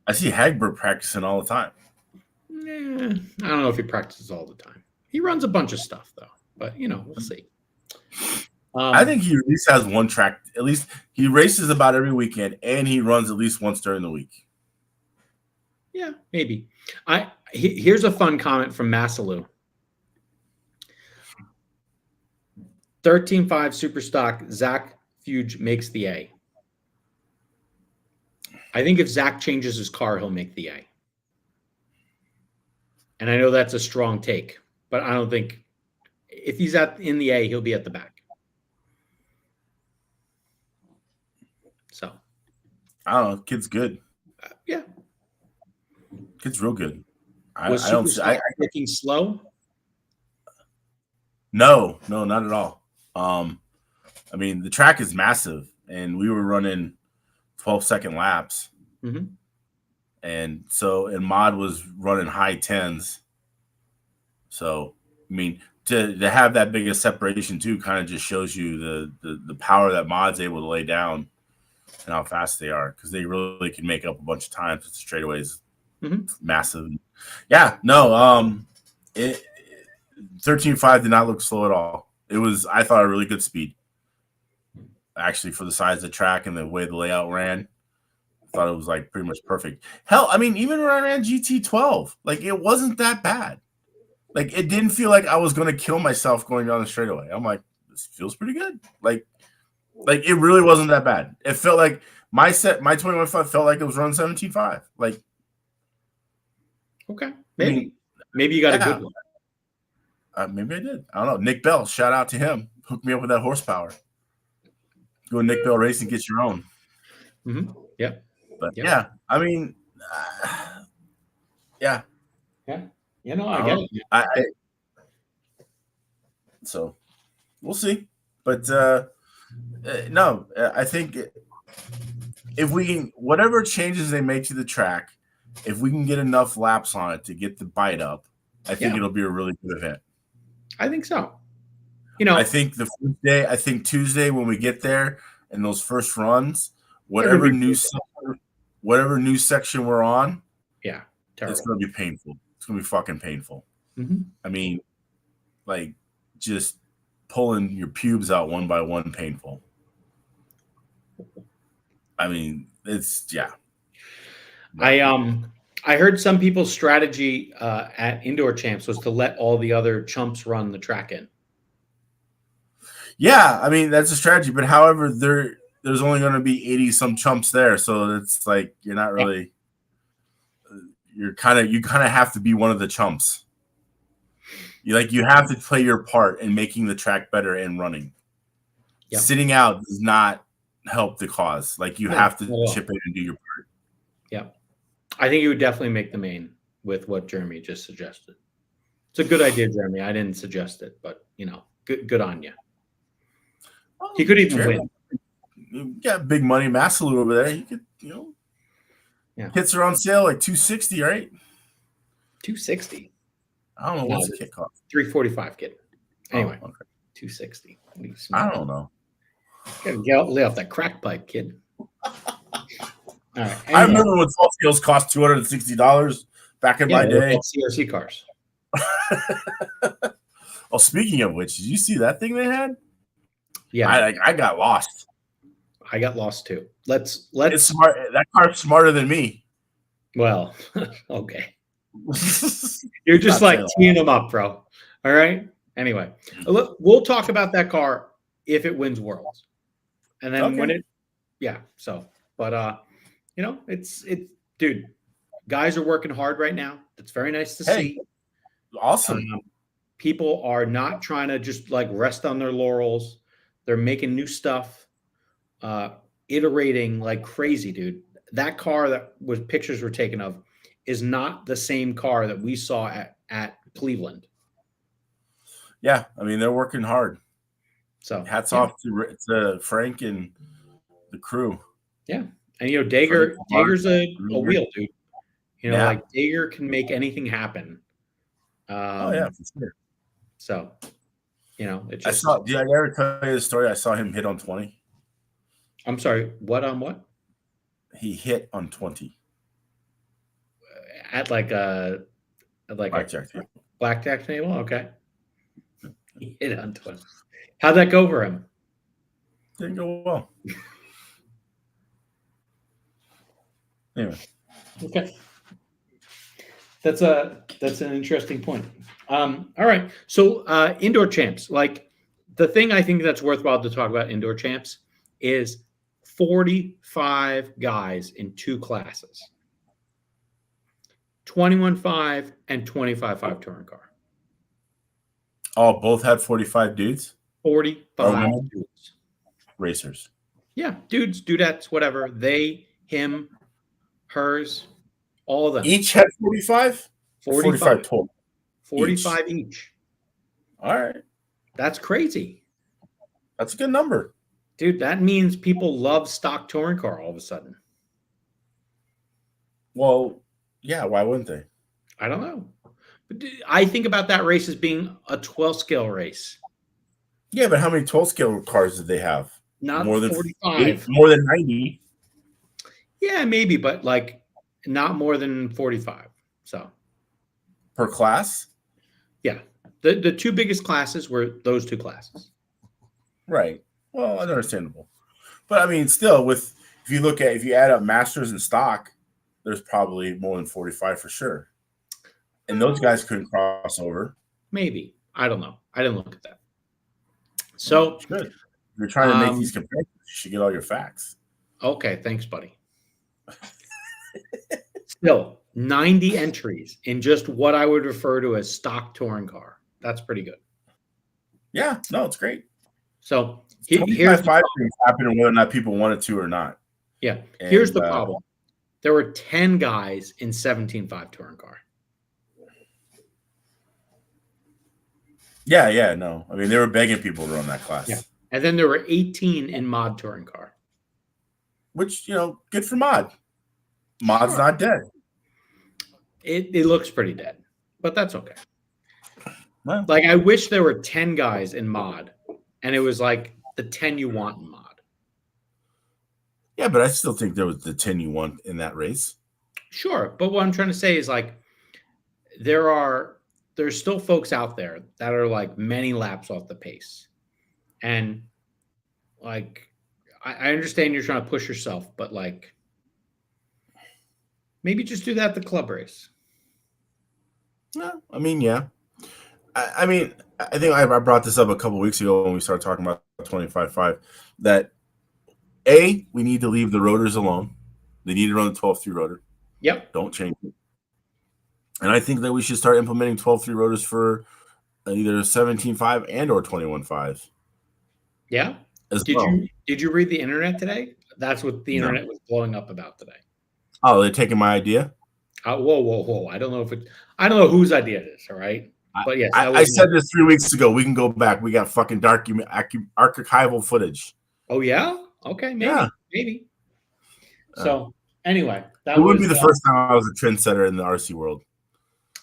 I see Hagbert practicing all the time. I don't know if he practices all the time. He runs a bunch of stuff though, but we'll see. I think he at least has one track. At least he races about every weekend, and he runs at least once during the week. Yeah, maybe. Here's a fun comment from Massalou. 13.5 Superstock, Zach Fuge makes the A. I think if Zach changes his car, he'll make the A. And I know that's a strong take, but I don't think if he's in the A, he'll be at the back. So I don't know. Kid's good. Yeah. Kid's real good. Was I don't see. looking slow? No, not at all. I mean, the track is massive, and we were running 12-second laps. Mm-hmm. And Mod was running high 10s. So, I mean, to have that big a separation too kind of just shows you the power that Mod's able to lay down and how fast they are, because they really can make up a bunch of times with the straightaways. Mm-hmm. Massive. Yeah, no, 13.5 did not look slow at all. It was, I thought, a really good speed. Actually, for the size of the track and the way the layout ran, I thought it was like pretty much perfect. Hell, I mean, even when I ran GT12, like it wasn't that bad. Like it didn't feel like I was going to kill myself going down the straightaway. I'm like, this feels pretty good. Like it really wasn't that bad. It felt like my 21.5 felt like it was run 17.5. Like, okay, maybe you got a good one. Maybe I did. I don't know. Nick Bell, shout out to him. Hooked me up with that horsepower. Go to Nick Bell Racing, get your own. Mm-hmm. Yeah. But yeah, I mean, yeah. I get it. So we'll see. But no, I think if we can, whatever changes they make to the track, if we can get enough laps on it to get the bite up, I think it'll be a really good event. I think so. I think the first day, I think Tuesday when we get there and those first runs, whatever new section we're on, it's going to be painful. It's going to be fucking painful. Mm-hmm. I mean, like just pulling your pubes out one by one, painful. I mean, it's I heard some people's strategy at indoor champs was to let all the other chumps run the track in. Yeah, I mean that's a strategy, but however, there's only going to be 80 some chumps there, so it's like you're not really. You kind of have to be one of the chumps. You have to play your part in making the track better and running. Yep. Sitting out does not help the cause. Like you have to chip in and do your part. Yeah, I think you would definitely make the main with what Jeremy just suggested. It's a good idea, Jeremy. I didn't suggest it, but good on you. He could even win. You got big money, Massalu over there. He could, hits are on sale like $260, right? $260. I don't know what's the kit cost. $345, kid. Anyway, $260. I don't know. Gotta lay off that crack pipe, kid. All right. Anyway. I remember when soft skills cost $260 back in my day. CRC cars. Well, speaking of which, did you see that thing they had? Yeah, I got lost. I got lost too. Let's. It's smart. That car's smarter than me. Well, okay. You're just like teeing them up, bro. All right. Anyway, we'll talk about that car if it wins Worlds, and then when it, So, but it's dude. Guys are working hard right now. It's very nice to see. Awesome. People are not trying to just like rest on their laurels. They're making new stuff, iterating like crazy, dude. That car that pictures were taken of is not the same car that we saw at Cleveland. Yeah, I mean they're working hard. So hats off to Frank and the crew. Yeah, and Dager's a wheel, dude. Like Dager can make anything happen. For sure. So, it's just. Did I ever tell you the story? I saw him hit on 20. I'm sorry. What on what? He hit on 20 at a blackjack table. Okay. He hit on 20. How'd that go for him? Didn't go well. Anyway. Okay. That's an interesting point. All right. So indoor champs, like the thing I think that's worthwhile to talk about indoor champs is 45 guys in two classes, 21.5 and 25.5 touring car. Oh, both had 45 dudes? 45 dudes. Racers. Yeah. Dudes, dudettes, whatever. They, him, hers, all of them. Each had 45? 45 total. 45 each. All right. That's crazy. That's a good number. Dude, that means people love stock touring car all of a sudden. Well, yeah, why wouldn't they? I don't know. But I think about that race as being a 12-scale race. Yeah, but how many 12-scale cars did they have? Not more than 45. More than 90. Yeah, maybe, but like not more than 45. So per class? Yeah. The two biggest classes were those two classes. Right. Well, that's understandable. But I mean, still, if you add up masters and stock, there's probably more than 45 for sure. And those guys couldn't cross over. Maybe. I don't know. I didn't look at that. So good. If you're trying to make these comparisons, you should get all your facts. Okay, thanks, buddy. Still, 90 entries in just what I would refer to as stock touring car. That's pretty good. Yeah, no, it's great. So here's five things happening whether or not people wanted to or not. Yeah. Here's the problem. There were 10 guys in 17.5 touring car. Yeah, no. I mean, they were begging people to run that class. Yeah. And then there were 18 in mod touring car. Which, good for mod. Mod's not dead. It looks pretty dead, but that's okay. Well, Like, I wish there were 10 guys in mod, and it was like the 10 you want in mod. Yeah, but I still think there was the 10 you want in that race. Sure, but what I'm trying to say is, like, there's still folks out there that are like many laps off the pace, and like I understand you're trying to push yourself, but like maybe just do that at the club race. No, I mean, yeah. I mean, I think I brought this up a couple weeks ago when we started talking about 25.5 that we need to leave the rotors alone. They need to run the 12.3 rotor. Yep. Don't change it. And I think that we should start implementing 12.3 rotors for either 17.5 and or 21.5. Yeah. Did you read the internet today? That's what the internet was blowing up about today. Oh, they're taking my idea? Whoa. I don't know whose idea it is, all right? But yes, I said this 3 weeks ago. We can go back. We got fucking archival footage. Oh yeah? Okay, maybe. So anyway, it wouldn't be the first time I was a trendsetter in the RC world.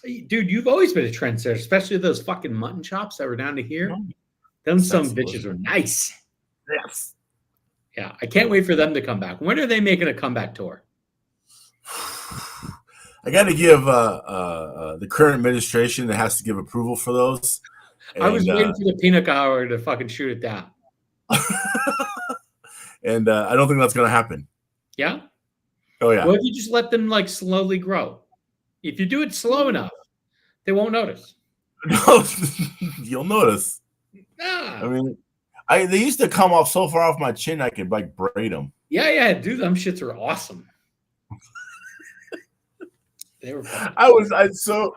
Dude, you've always been a trendsetter, especially those fucking mutton chops that were down to here. Them some bitches were nice. Yes. Yeah, I can't wait for them to come back. When are they making a comeback tour? I got to give the current administration that has to give approval for those. And, I was waiting for the peanut gallery to fucking shoot it down. And I don't think that's going to happen. Yeah? Oh, yeah. Well, if you just let them like slowly grow. If you do it slow enough, they won't notice. No, you'll notice. Nah. I mean, they used to come off so far off my chin I could like braid them. Yeah, dude, them shits are awesome. They were. I'd so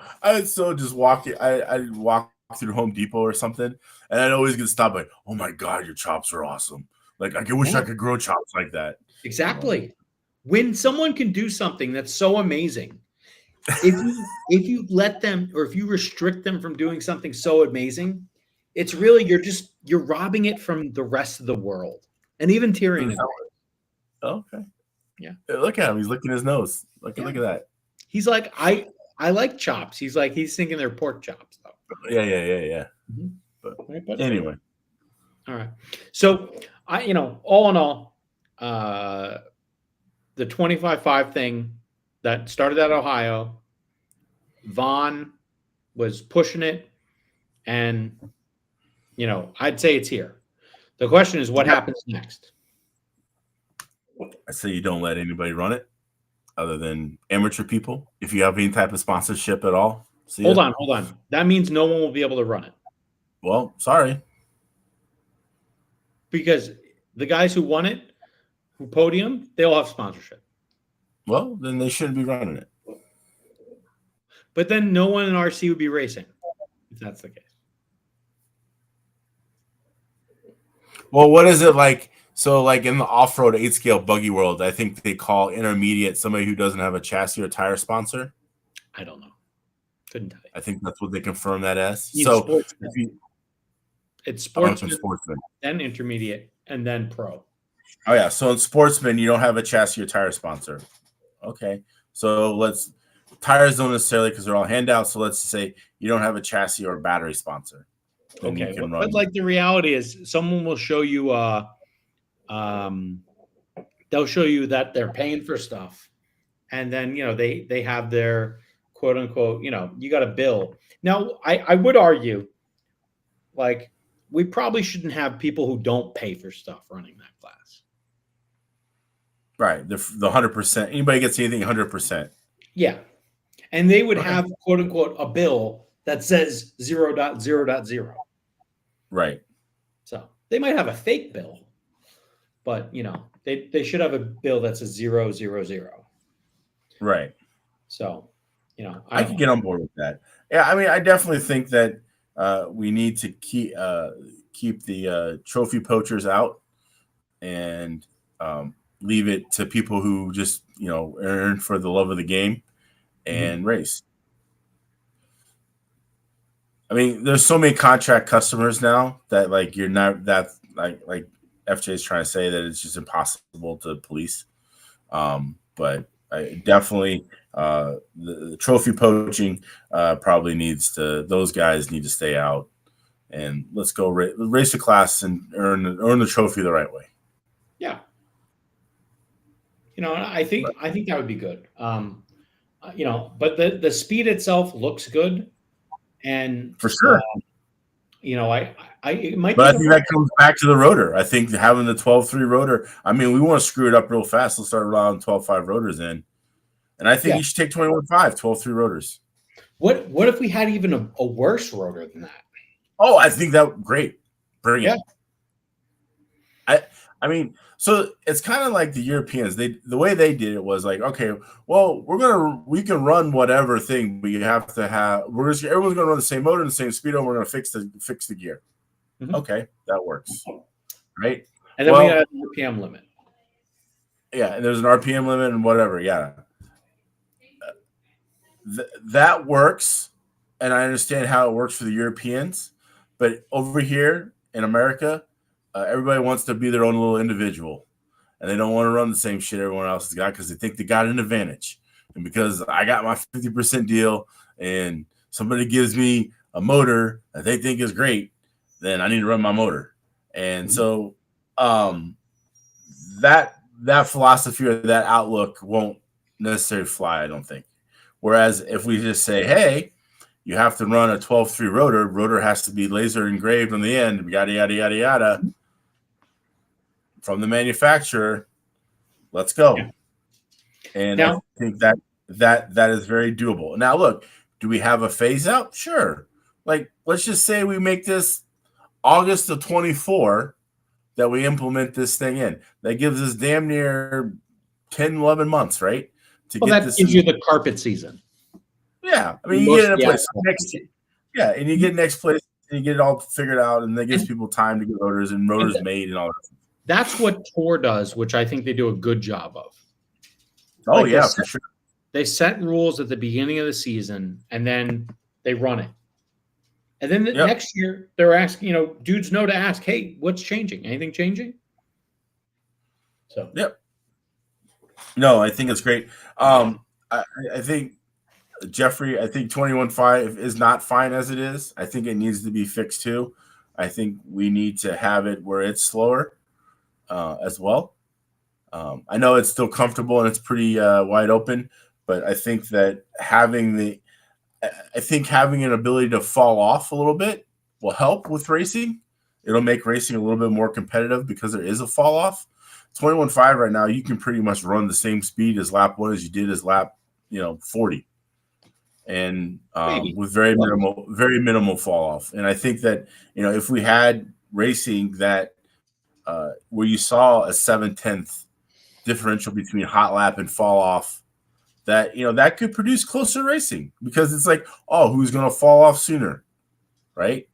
just walk. I'd walk through Home Depot or something, and I'd always get stopped by, "Oh my god, your chops are awesome! Like I wish I could grow chops like that." Exactly. When someone can do something that's so amazing, if you let them or if you restrict them from doing something so amazing, it's really you're robbing it from the rest of the world, and even Tyrion. Okay. Yeah. Look at him. He's licking his nose. Look at that. He's like, I like chops. He's thinking they're pork chops though. Yeah. Mm-hmm. But anyway. All right. So all in all, the 25.5 thing that started at Ohio, Vaughn was pushing it, and I'd say it's here. The question is, what happens next? I say you don't let anybody run it other than amateur people. If you have any type of sponsorship at all. Hold on. That means no one will be able to run it. Well, sorry. Because the guys who won it, who podiumed, they all have sponsorship. Well, then they shouldn't be running it. But then no one in RC would be racing, if that's the case. Well, what is it like? So, like in the off-road 8-scale buggy world, I think they call intermediate somebody who doesn't have a chassis or tire sponsor. I don't know. Couldn't tell you. I think that's what they confirm that as. It's sportsman, then intermediate, and then pro. Oh yeah. So in sportsman, you don't have a chassis or tire sponsor. Okay. So tires don't necessarily because they're all handouts. So let's say you don't have a chassis or battery sponsor. Okay. But like the reality is, someone will show you. They'll show you that they're paying for stuff, and then they have their quote unquote. You got a bill. Now I would argue, like, we probably shouldn't have people who don't pay for stuff running that class. Right. The 100%. Anybody gets anything 100%. Yeah. And they would have, quote unquote, a bill that says 0.0.0. Right. So they might have a fake bill, but, they should have a bill that says 0.0.0. Right. So, I can get on board with that. Yeah. I mean, I definitely think that we need to keep the trophy poachers out and leave it to people who just earn for the love of the game and race. I mean, there's so many contract customers now that like you're not that like FJ is trying to say that it's just impossible to police. But I definitely the trophy poaching probably needs to. Those guys need to stay out, and let's go race the class and earn the trophy the right way. Yeah. I think that would be good. But the speed itself looks good, and For sure. It might. But I think that comes back to the rotor. I think having the 12.3 rotor. I mean, we want to screw it up real fast. Let's start allowing 12.5 rotors in, and I think you should take 21.5, 12.3 rotors. What if we had even a worse rotor than that? Oh, I think that great. Bring it. I mean, so it's kind of like the Europeans. The way they did it was like, okay, well, we can run whatever thing, but you have to have everyone's gonna run the same motor and the same speedo, and we're gonna fix the gear. Mm-hmm. Okay, that works. Right? And then we got an RPM limit. Yeah, and there's an RPM limit and whatever. Yeah. That works, and I understand how it works for the Europeans, but over here in America, everybody wants to be their own little individual, and they don't want to run the same shit everyone else has got because they think they got an advantage. And because I got my 50% deal and somebody gives me a motor that they think is great, then I need to run my motor. And so that philosophy or that outlook won't necessarily fly, I don't think. Whereas if we just say, hey, you have to run a 12.3 rotor has to be laser engraved on the end, yada, yada, yada, yada, from the manufacturer, let's go. Yeah. And now, I think that is very doable. Now, look, do we have a phase out? Sure. Like, let's just say we make this August of 24 that we implement this thing in. That gives us damn near 10, 11 months, right? That gives you the carpet season. Yeah. I mean, you get it in place next year. Yeah, and you get next place and you get it all figured out, and that gives people time to get rotors and rotors made and all that. That's what Tour does, which I think they do a good job of. Oh, like for sure. They set rules at the beginning of the season, and then they run it. And then next year, they're asking, dudes know to ask, hey, what's changing? Anything changing? So, yep. No, I think it's great. I think, Jeffrey, I think 21.5 is not fine as it is. I think it needs to be fixed too. I think we need to have it where it's slower as well. I know it's still comfortable and it's pretty wide open, but I think that having an ability to fall off a little bit will help with racing. It'll make racing a little bit more competitive because there is a fall off. 21.5 right now, you can pretty much run the same speed as lap 1 as you did as lap 40. And with very minimal fall off. And I think that, if we had racing that where you saw a 7/10 differential between hot lap and fall off, that, that could produce closer racing because it's like, oh, who's going to fall off sooner? Right.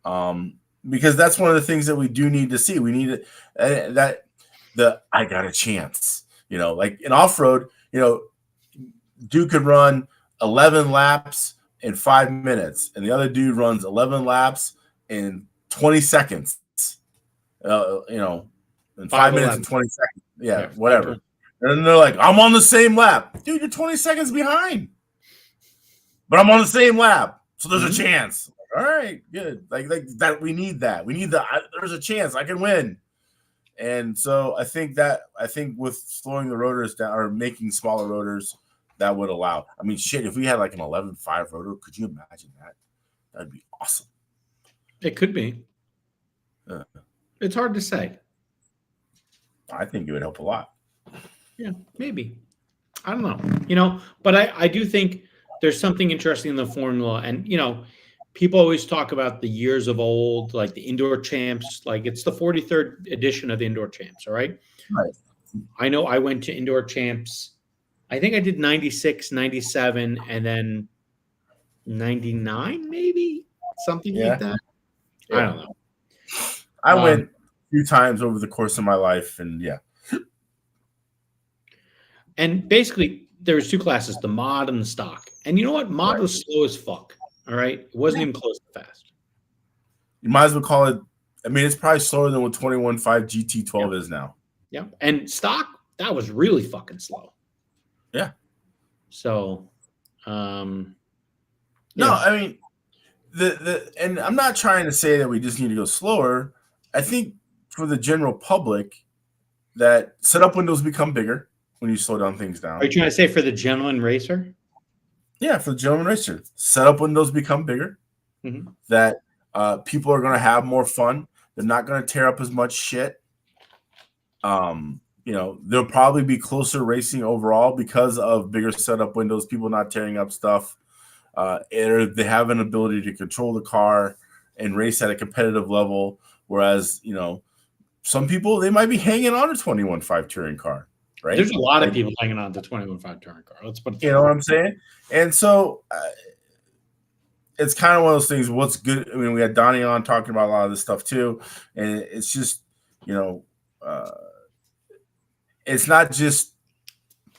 Because that's one of the things that we do need to see. We need I got a chance, like in off-road, dude could run 11 laps in 5 minutes, and the other dude runs 11 laps in 20 seconds. In 5 minutes and 20 seconds. Yeah, whatever. And they're like, I'm on the same lap. Dude, you're 20 seconds behind. But I'm on the same lap. So there's a chance. All right, good. Like that, we need that. We need there's a chance I can win. And so I think with slowing the rotors down or making smaller rotors, that would allow. I mean, shit, if we had like an 11.5 rotor, could you imagine that? That'd be awesome. It could be. It's hard to say. I think it would help a lot. Yeah, maybe. I don't know. But I do think there's something interesting in the formula. And, people always talk about the years of old, like the indoor champs. Like it's the 43rd edition of the indoor champs, all right? Right. I know I went to indoor champs. I think I did 96, 97, and then 99, maybe? Something like that. Yeah. I don't know. I went a few times over the course of my life, and yeah. And basically, there was 2 classes, the mod and the stock. And you know what? Mod was slow as fuck. All right, it wasn't even close to fast. You might as well call it. I mean, it's probably slower than what 21.5 GT12 is now. Yeah, and stock, that was really fucking slow. Yeah. So, no, I mean, and I'm not trying to say that we just need to go slower. I think for the general public, that setup windows become bigger when you slow down things down. Are you trying to say for the gentleman racer? Yeah, for the gentleman racer, setup windows become bigger. Mm-hmm. That people are going to have more fun. They're not going to tear up as much shit. You know, there'll probably be closer racing overall because of bigger setup windows, people not tearing up stuff. They have an ability to control the car and race at a competitive level. Whereas, you know, some people, they might be hanging on a 21.5 touring car, right? There's a lot of people hanging on to 21.5 touring car. Let's put it you know what I'm saying? And so it's kind of one of those things. What's good? I mean, we had Donnie on talking about a lot of this stuff too. And it's just, you know, it's not just,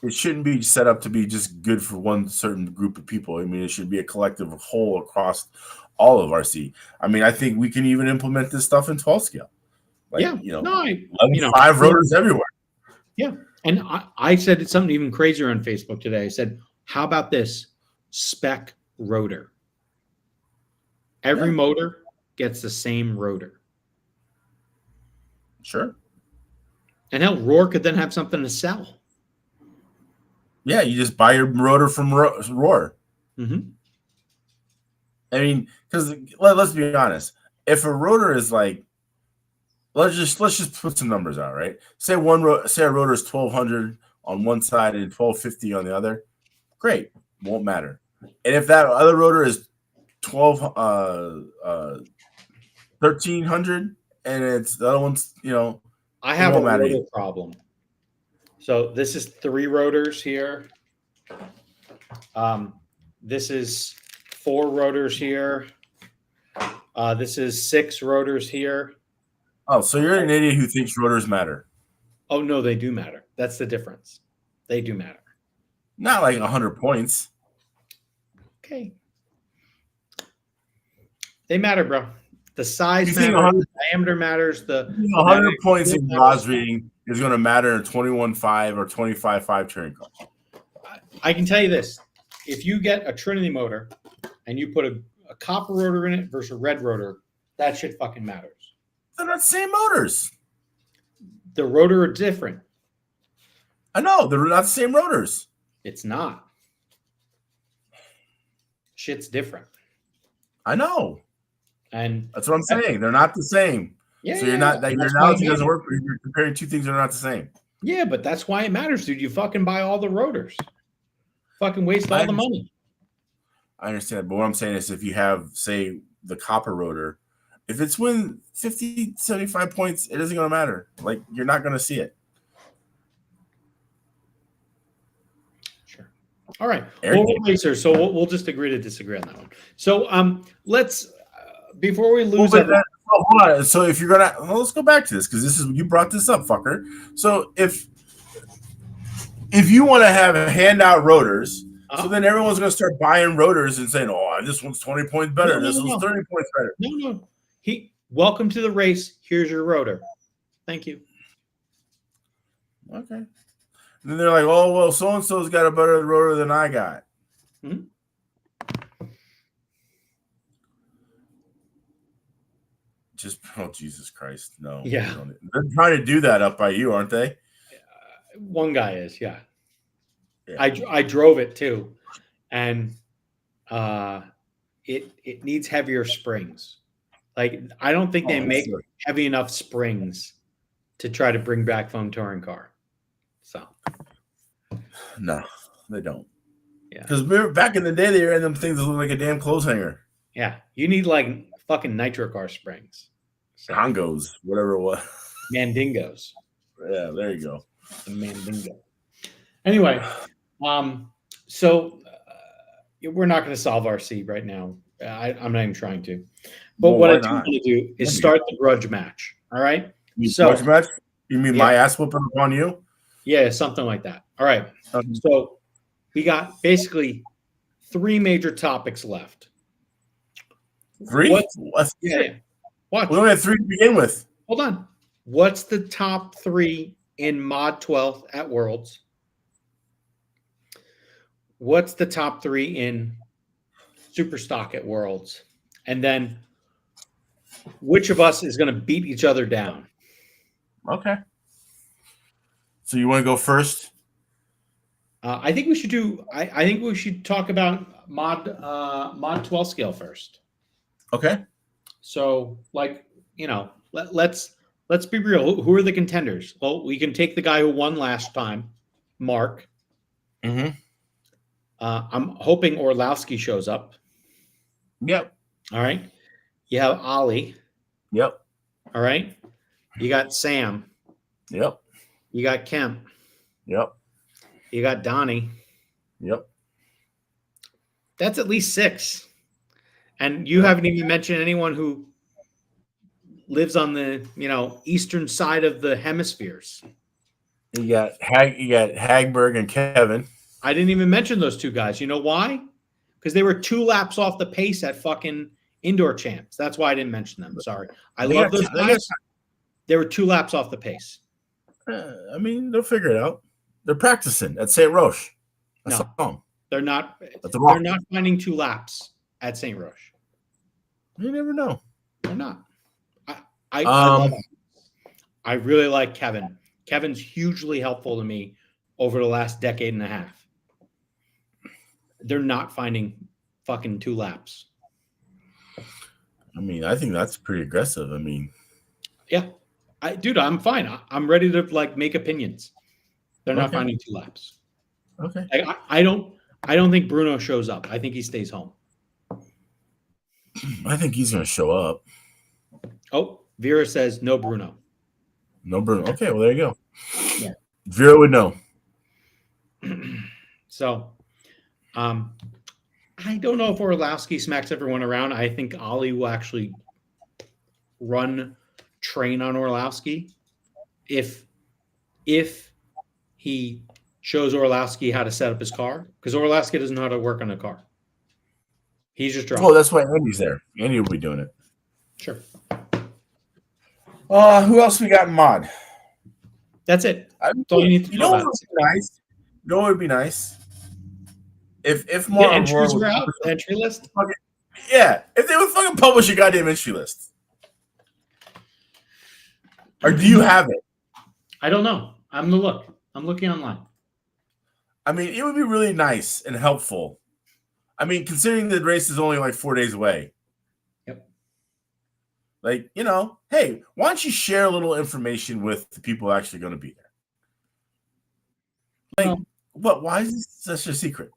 it shouldn't be set up to be just good for one certain group of people. I mean, it should be a collective whole across all of RC. I mean, I think we can even implement this stuff in 12 scale. Like, you know, 5 rotors everywhere. Yeah. And I said it's something even crazier on Facebook today. I said, how about this spec rotor? Every motor gets the same rotor. Sure. And hell, Roar could then have something to sell. Yeah, you just buy your rotor from Roar. Mm-hmm. I mean, because let's be honest, if a rotor is like, let's just put some numbers out, right? Say a rotor is 1,200 on one side and 1,250 on the other. Great, won't matter. And if that other rotor is 1,300 and it's the other one's, you know, I have a rotor problem. So this is 3 rotors here. This is 4 rotors here. This is 6 rotors here. Oh, so you're an idiot who thinks rotors matter. Oh, no, they do matter. That's the difference. They do matter. Not like 100 points. Okay. They matter, bro. The size matters, the diameter matters. The 100 points in Ross reading is going to matter in 21.5 or 25.5 touring car. I can tell you this. If you get a Trinity motor and you put a copper rotor in it versus a red rotor, that shit fucking matters. They're not the same motors. The rotor are different. I know. They're not the same rotors. It's not. Shit's different. I know. And that's what I'm saying. They're not the same. Yeah. So you're not, like, your analogy doesn't work. You're comparing two things that are not the same. Yeah, but that's why it matters, dude. You fucking buy all the rotors. Fucking waste all the money. I understand. But what I'm saying is if you have, say, the copper rotor, if it's win 50, 75 points, it isn't going to matter. Like, you're not going to see it. Sure. All right. Well, racers, so we'll just agree to disagree on that one. So let's before we lose hold on. So if you're gonna, let's go back to this because this is, you brought this up, fucker. So if you want to have handout rotors, so then everyone's gonna start buying rotors and saying, "Oh, this one's 20 points better. This one's 30 points better." No. Welcome to the race. Here's your rotor. Thank you. Okay. And then they're like, "Oh, well, so and so's got a better rotor than I got." Mm-hmm. Just, oh, Jesus Christ. No. Yeah. They're trying to do that up by you, aren't they? One guy is, yeah. I drove it too. And it needs heavier springs. Like, I don't think they make heavy enough springs to try to bring back foam touring car. So. No, they don't. Yeah. Because back in the day, they ran them things that look like a damn clothes hanger. Yeah. You need like fucking nitro car springs. So. Congos, whatever it was. Mandingos. Yeah, there you go. The Mandingo. Anyway, so we're not going to solve RC right now. I'm not even trying to. But what I do want to do is start the grudge match. All right? Grudge match? You mean my ass whooping upon you? Yeah, something like that. All right. So we got basically 3 major topics left. 3? Yeah. Watch. We only had 3 to begin with. Hold on. What's the top 3 in Mod 12th at Worlds? What's the top 3 in Superstock at Worlds? And then which of us is going to beat each other down? Okay. So you want to go first? I think we should do. I think we should talk about mod 12 scale first. Okay. So, like, let's be real. Who are the contenders? Well, we can take the guy who won last time, Mark. Mm-hmm. I'm hoping Orlowski shows up. Yep. All right. You have Ollie. Yep. All right. You got Sam. Yep. You got Kemp. Yep. You got Donnie. Yep. That's at least 6. And you haven't even mentioned anyone who lives on the, eastern side of the hemispheres. You got Hagberg and Kevin. I didn't even mention those 2 guys. You know why? Because they were 2 laps off the pace at fucking indoor champs. That's why I didn't mention them. Sorry. I love those guys. They were 2 laps off the pace. I mean, they'll figure it out. They're practicing at St. Roche. That's No, they're not. They're not finding 2 laps at St. Roche. You never know. They're not. I really like Kevin. Kevin's hugely helpful to me over the last decade and a half. They're not finding fucking 2 laps. I mean, I think that's pretty aggressive. I mean, yeah, dude, I'm fine. I'm ready to make opinions. They're not finding 2 laps. Okay. I don't think Bruno shows up. I think he stays home. I think he's going to show up. Oh, Vera says no Bruno. No Bruno. Okay, well, there you go. Yeah. Vera would know. So, I don't know if Orlowski smacks everyone around. I think Ollie will actually train on Orlowski if he shows Orlowski how to set up his car, because Orlowski doesn't know how to work on a car. He's just driving. Oh, that's why Andy's there. Andy will be doing it. Sure. Who else we got in mod? That's it. That's all you need to know what about. would be nice? You know what would be nice? If more entries were out, the entry list. Yeah, if they would fucking publish a goddamn entry list. Or do you have it? I don't know. I'm looking online. I mean, it would be really nice and helpful. I mean, considering the race is only 4 days away. Yep. Hey, why don't you share a little information with the people actually going to be there? Why is this such a secret?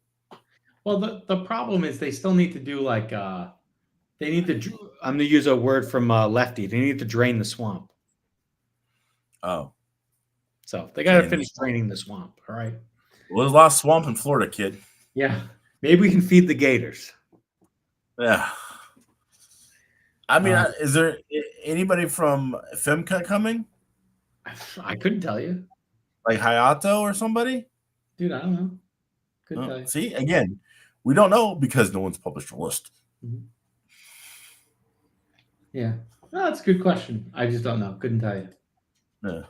Well, the problem is they still need to do I'm going to use a word from Lefty. They need to drain the swamp. Oh. So they got to finish draining the swamp. All right. Well, there's a lot of swamp in Florida, kid. Yeah. Maybe we can feed the gators. Yeah. I mean, is there anybody from FEMCA coming? I couldn't tell you. Like Hayato or somebody? Dude, I don't know. Couldn't tell you. See, again, we don't know because no one's published a list. Mm-hmm. Yeah. No, that's a good question. I just don't know. Couldn't tell you. Yeah.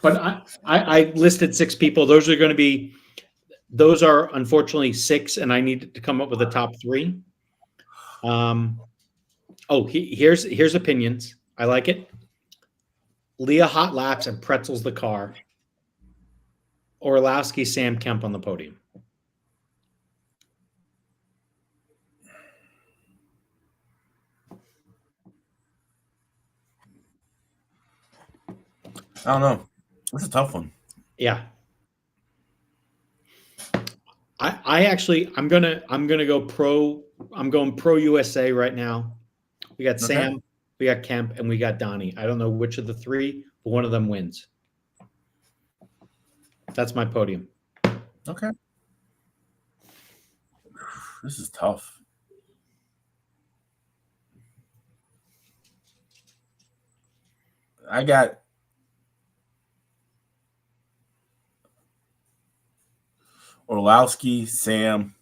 But I listed 6 people. Those are unfortunately 6, and I need to come up with a top 3. Here's opinions. I like it. Leah hot laps and pretzels the car. Orlowski, Sam Kemp on the podium. I don't know. That's a tough one. Yeah. I'm gonna go pro. I'm going pro USA right now. We got Sam, we got Kemp, and we got Donnie. I don't know which of the 3, but one of them wins. That's my podium. Okay. This is tough. I got Orlowski, Sam.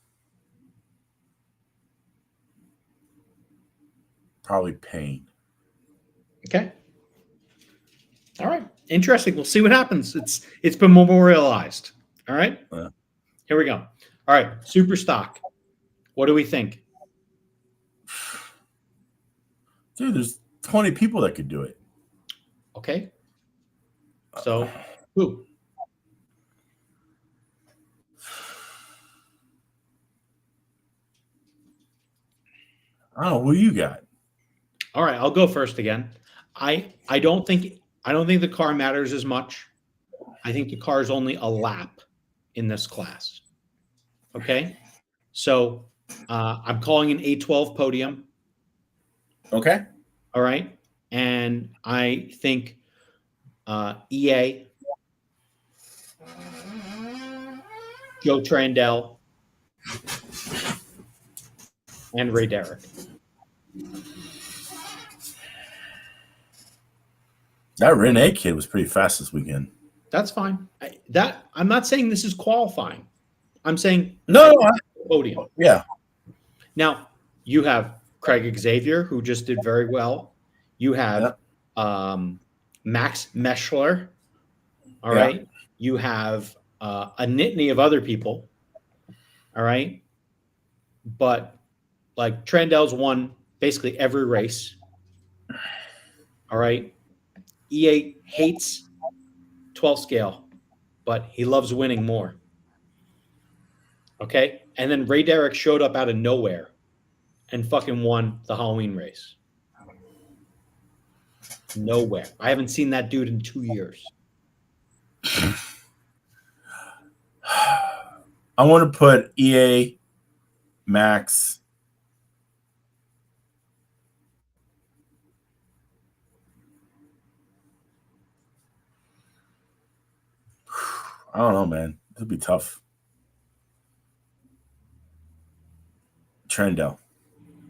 Probably pain. Okay. All right. Interesting. We'll see what happens. It's been memorialized. All right. Yeah. Here we go. All right. Super stock. What do we think? Dude, there's 20 people that could do it. Okay. So who? I don't know who you got. All right, I'll go first again. I don't think the car matters as much. I think the car is only a lap in this class. Okay, so I'm calling an A12 podium. Okay. All right, and I think EA, Joe Trandell, and Ray Derrick. That Renee kid was pretty fast this weekend. That's fine. I'm not saying this is qualifying. I'm saying No, podium. Yeah. Now you have Craig Xavier, who just did very well. You have Max Meschler. All right. You have a nitney of other people. All right. But like Trandell's won basically every race. All right. EA hates 12 scale, but he loves winning more. Okay. And then Ray Derrick showed up out of nowhere and fucking won the Halloween race. Nowhere. I haven't seen that dude in 2 years. I want to put EA, Max. I don't know, man. It'll be tough. Trendell.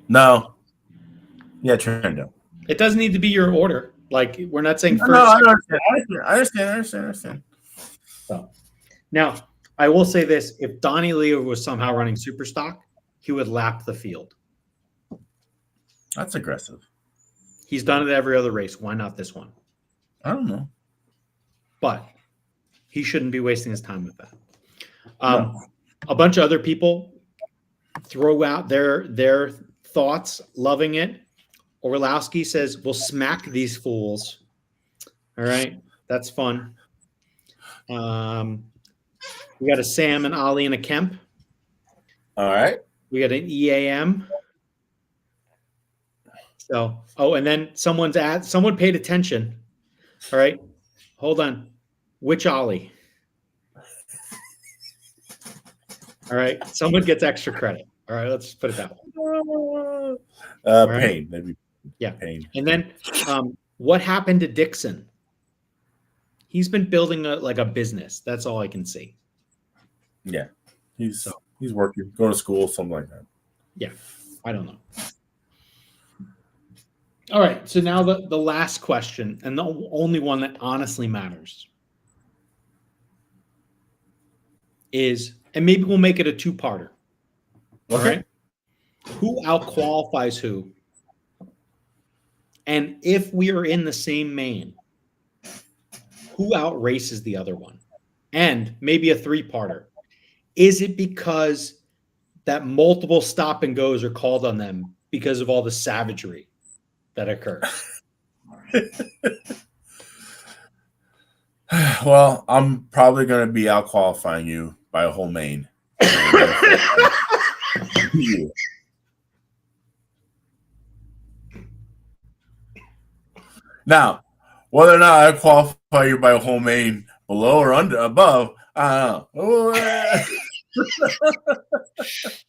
No. Yeah, Trendell. It doesn't need to be your order. Like, we're not saying first. No, I understand. So, now, I will say this. If Donnie Leo was somehow running super stock, he would lap the field. That's aggressive. He's done it every other race. Why not this one? I don't know. But he shouldn't be wasting his time with that. No. A bunch of other people throw out their thoughts, loving it. Orlowski says, we'll smack these fools. All right. That's fun. We got a Sam and Ollie and a Kemp. All right. We got an EAM. So, and then someone paid attention. All right. Hold on. Which Ollie? All right. Someone gets extra credit. All right. Let's put it that way. Pain. Right. Maybe. Yeah. Pain. And then what happened to Dixon? He's been building a business. That's all I can see. Yeah. He's working, going to school, something like that. Yeah. I don't know. All right. So now the last question, and the only one that honestly matters, is, and maybe we'll make it a two-parter. Okay. All right. Who out-qualifies who? And if we are in the same main, who out-races the other one? And maybe a three-parter. Is it because that multiple stop and goes are called on them because of all the savagery that occurs? Well, I'm probably going to be out qualifying you by a whole main. You. Now, whether or not I qualify you by a whole main below or above, I don't know.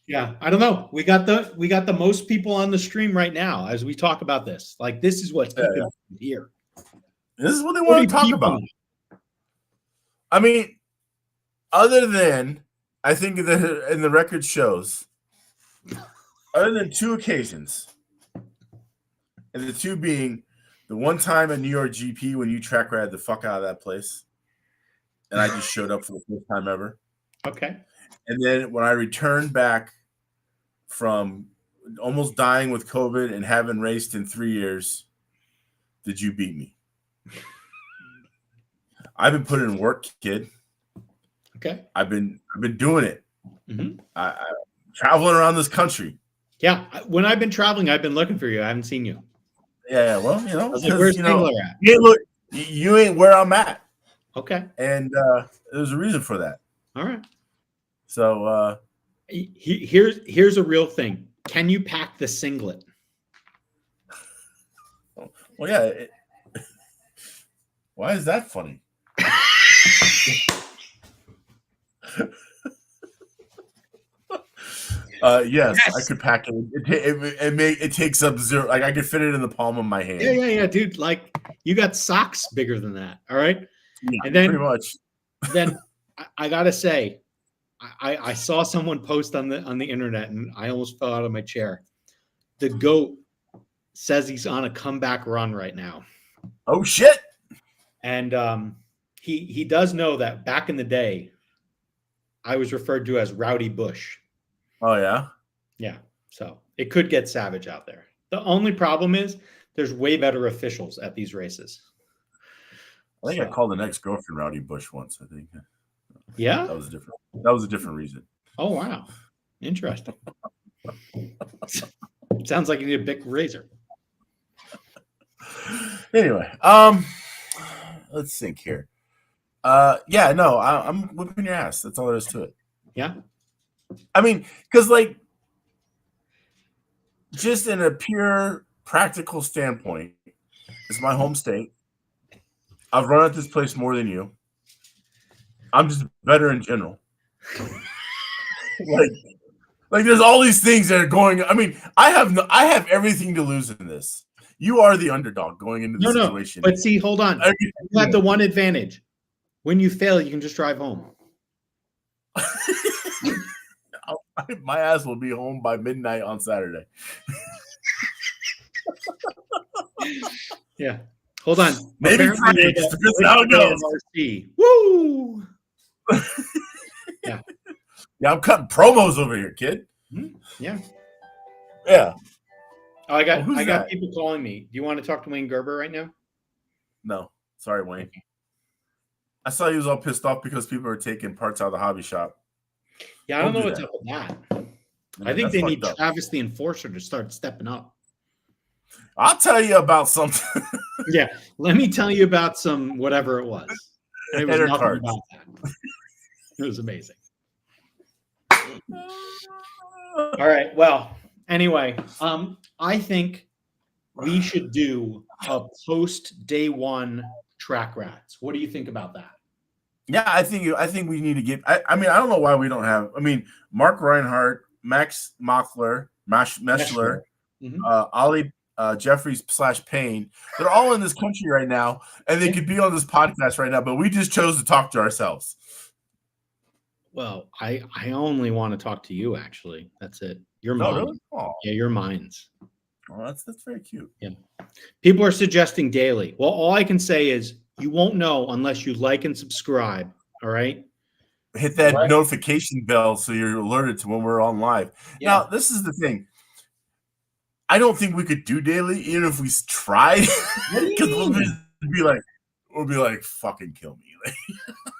Yeah, I don't know. We got the most people on the stream right now as we talk about this. Like, this is what's keeping us here. This is what they want to talk about. I mean, other than, I think that in the record shows, other than two occasions, and the two being the one time at New York GP when you track ride the fuck out of that place, and I just showed up for the first time ever. Okay. And then when I returned back from almost dying with COVID and haven't raced in 3 years, did you beat me? I've been putting in work, kid. Okay. I've been doing it. Mm-hmm. I'm traveling around this country. Yeah. When I've been traveling, I've been looking for you. I haven't seen you. Yeah. Well, Where's Mangler at? You ain't where I'm at. Okay. And there's a reason for that. All right. So here's a real thing. Can you pack the singlet? Well, yeah. Why is that funny? Yes, I could pack it. It takes up zero. Like I could fit it in the palm of my hand. Yeah, dude. Like you got socks bigger than that. All right. Yeah, and then pretty much. Then I gotta say, I saw someone post on the internet and I almost fell out of my chair. The GOAT says he's on a comeback run right now. Oh shit! And he does know that back in the day, I was referred to as Rowdy Bush. Oh yeah? Yeah. So it could get savage out there. The only problem is there's way better officials at these races. I think I called an ex-girlfriend Rowdy Bush once, I think. Yeah? That was a different reason. Oh wow. Interesting. Sounds like you need a big razor. Anyway, let's think here. Yeah, no, I'm whipping your ass. That's all there is to it. Yeah. I mean, because like, just in a pure practical standpoint, it's my home state. I've run at this place more than you. I'm just better in general. like there's all these things that are going. I mean, I have everything to lose in this. You are the underdog going into the situation. But see, hold on. You have the one advantage. When you fail, you can just drive home. My ass will be home by midnight on Saturday. Yeah. Hold on. Maybe Friday, just because of how it goes. Woo! Yeah. Yeah, I'm cutting promos over here, kid. Yeah. Yeah. Oh, I got people calling me. Do you want to talk to Wayne Gerber right now? No. Sorry, Wayne. I saw you was all pissed off because people are taking parts out of the hobby shop. Yeah, I don't know what's up with that. I think they need Travis the Enforcer to start stepping up. I'll tell you about something. Yeah, let me tell you about some whatever it was. And it was nothing cards. about that. It was amazing. All right. Well, anyway, I think we should do a post day one track rats. What do you think about that? Yeah, I think we need to get. I mean, I don't know why we don't have. I mean, Mark Reinhardt, Max Machler, Meschler, Ollie Jeffries / Payne. They're all in this country right now, and they could be on this podcast right now. But we just chose to talk to ourselves. Well, I only want to talk to you. Actually, that's it. You're mine. Really? Yeah, you're mine's. Oh, that's very cute. Yeah. People are suggesting daily. Well, all I can say is you won't know unless you like and subscribe. All right. Hit that notification bell so you're alerted to when we're on live. Yeah. Now, this is the thing. I don't think we could do daily, even if we tried. Because we'll be like, fucking kill me.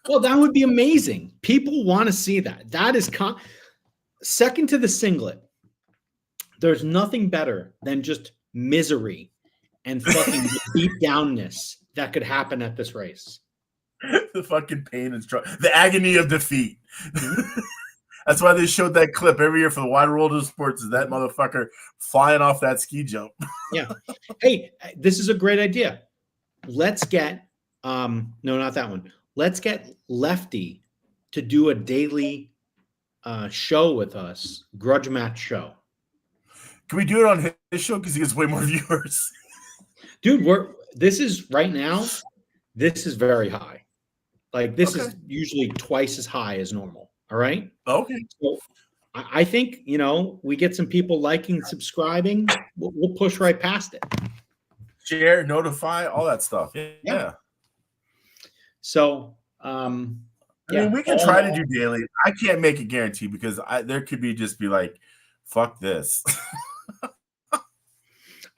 Well, that would be amazing. People want to see that. That is second to the singlet. There's nothing better than just misery and fucking beat downness that could happen at this race. The fucking pain and struggle, the agony of defeat. That's why they showed that clip every year for the wide world of sports. Is that motherfucker flying off that ski jump? Yeah. Hey, this is a great idea. Let's get no, not that one. Let's get Lefty to do a daily show with us, grudge match show. Can we do it on his show because he gets way more viewers? Dude, this is right now. This is very high. Like this is usually twice as high as normal. All right. Okay. So I think we get some people liking, subscribing. We'll push right past it. Share, notify, all that stuff. Yeah. So, I mean, we can try to do daily. I can't make a guarantee because there could be like, fuck this.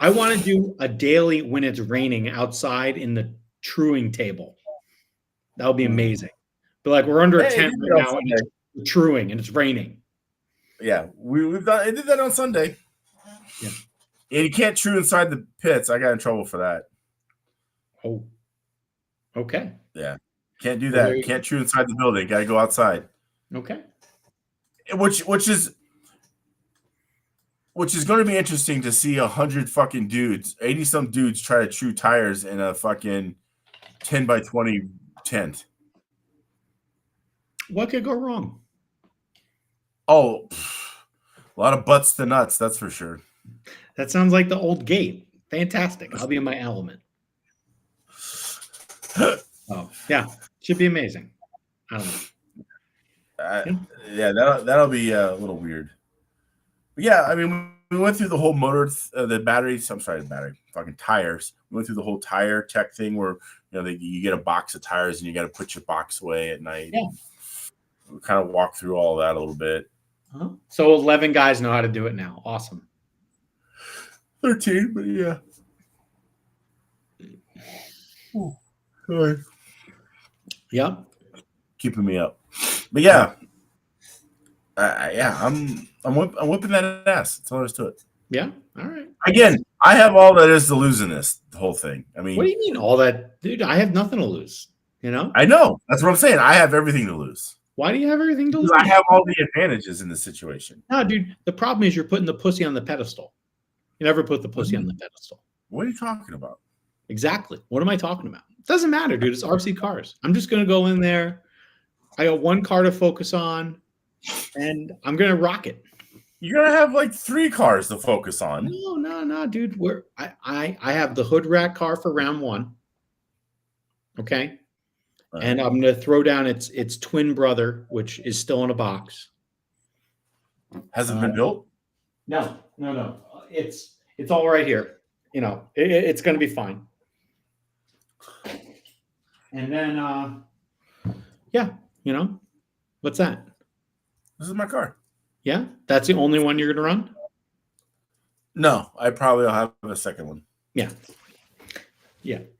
I want to do a daily when it's raining outside in the truing table. That would be amazing. But like we're under a Hey, tent right now and it's truing and it's raining. Yeah, we've done. I did that on Sunday. Yeah. And you can't true inside the pits. I got in trouble for that. Oh. Okay. Yeah. Can't do Well, that. Can't true inside the building. Got to go outside. Okay. Which is going to be interesting to see 100 fucking dudes, 80 some dudes try to true tires in a fucking 10 by 20 tent. What could go wrong? Oh, a lot of butts to nuts, that's for sure. That sounds like the old gate. Fantastic. I'll be in my element. Oh, yeah. Should be amazing. I don't know. Yeah, that'll be a little weird. But yeah, I mean, we went through the whole motor, the batteries. I'm sorry, the battery, fucking tires. We went through the whole tire tech thing where you get a box of tires and you got to put your box away at night. Yeah. We kind of walked through all of that a little bit. Uh-huh. So 11 guys know how to do it now. Awesome. 13, but yeah. Ooh, sorry. Yep. Keeping me up. But yeah. I'm whipping that ass. That's all there is to it. Yeah. All right. Again, I have all that is to lose in this whole thing. I mean, what do you mean all that? Dude, I have nothing to lose. You know? I know. That's what I'm saying. I have everything to lose. Why do you have everything to lose? I have all the advantages in this situation. No, dude. The problem is you're putting the pussy on the pedestal. You never put the pussy on the pedestal. What are you talking about? Exactly. What am I talking about? It doesn't matter, dude. It's RC cars. I'm just going to go in there. I got one car to focus on, and I'm going to rock it. You're going to have like 3 cars to focus on. No, dude. I have the hood rack car for round 1. Okay. And I'm going to throw down its twin brother, which is still in a box. Has it been built? No. It's all right here. It's going to be fine. And then, what's that? This is my car. Yeah, that's the only one you're going to run? No, I probably will have a second one. Yeah.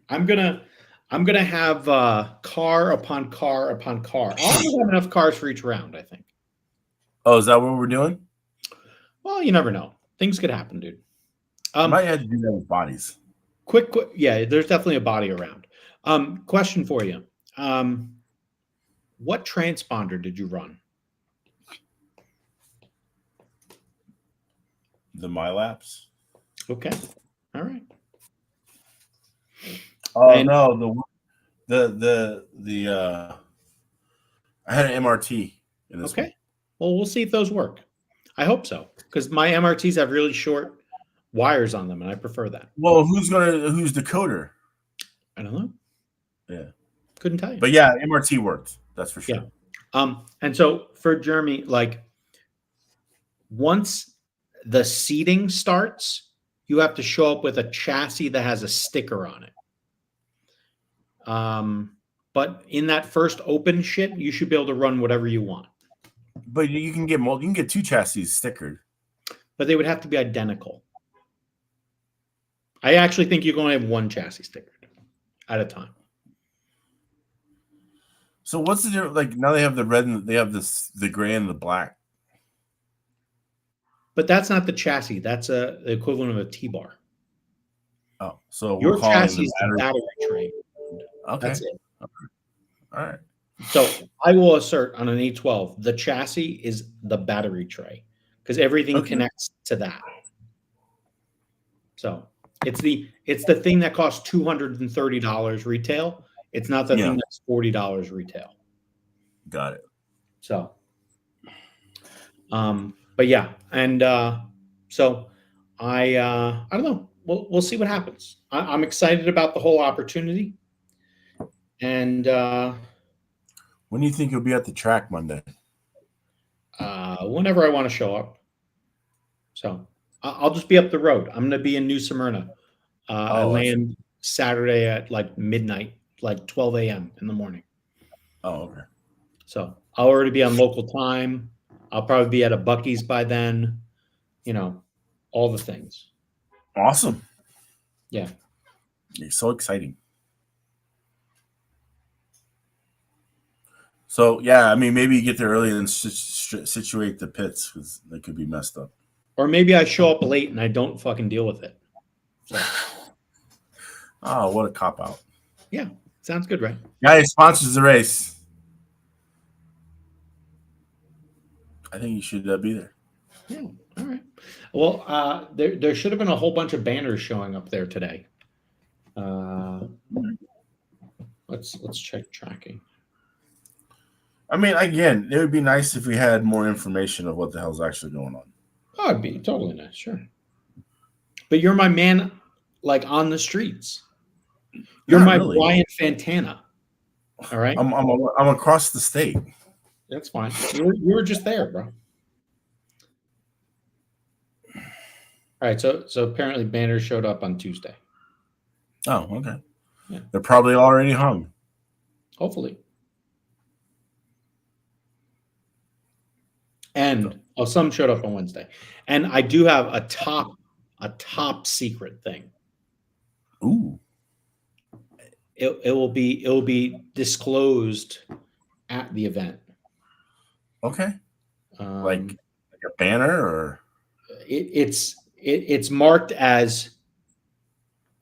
I'm gonna have car upon car upon car. I'll have enough cars for each round, I think. Oh, is that what we're doing? Well, you never know. Things could happen, dude. Might have to do that with bodies. Quick, yeah. There's definitely a body around. Question for you. What transponder did you run? The MyLapse. Okay. All right. Oh no, the I had an MRT in this. Okay. One. Well, we'll see if those work. I hope so, because my MRTs have really short wires on them, and I prefer that. Well, who's the coder? I don't know. Yeah. Couldn't tell you. But yeah, MRT worked. That's for sure. Yeah. And so for Jeremy, like once the seating starts, you have to show up with a chassis that has a sticker on it. But in that first open shit, you should be able to run whatever you want. But you can get 2 chassis stickered. But they would have to be identical. I actually think you can only have 1 chassis stickered at a time. So what's the difference? Like now they have the red and they have the gray and the black. But that's not the chassis. That's the equivalent of a T-bar. Oh, so your chassis is the battery tray. Okay. That's it. All right. So I will assert on an E12, the chassis is the battery tray because everything connects to that. So it's the thing that costs $230 retail. It's not the thing that's $40 retail. Got it. So, but yeah, and so I don't know. We'll see what happens. I'm excited about the whole opportunity. And when do you think you'll be at the track Monday? Whenever I want to show up. So I'll just be up the road. I'm going to be in New Smyrna. I land Saturday at like midnight, like 12 a.m. in the morning. Oh, okay. So I'll already be on local time. I'll probably be at a Buc-ee's by then. All the things. Awesome. Yeah. It's so exciting. So, yeah, I mean, maybe you get there early and situate the pits because they could be messed up. Or maybe I show up late and I don't fucking deal with it. So. Oh, what a cop-out. Yeah, sounds good, right? Guy sponsors the race. I think you should be there. Yeah, all right. Well, there should have been a whole bunch of banners showing up there today. Let's check tracking. I mean, again, it would be nice if we had more information of what the hell's actually going on. Oh, it'd be totally nice, sure. But you're my man, like on the streets. You're Not my really. Brian Fantana. All right, I'm across the state. that's fine. You were just there, bro. All right, so apparently banners showed up on Tuesday. Oh, okay. Yeah. They're probably already hung. Hopefully. And some showed up on Wednesday. And I do have a top secret thing. Ooh. It will be disclosed at the event. Okay. Like a banner, or it's marked as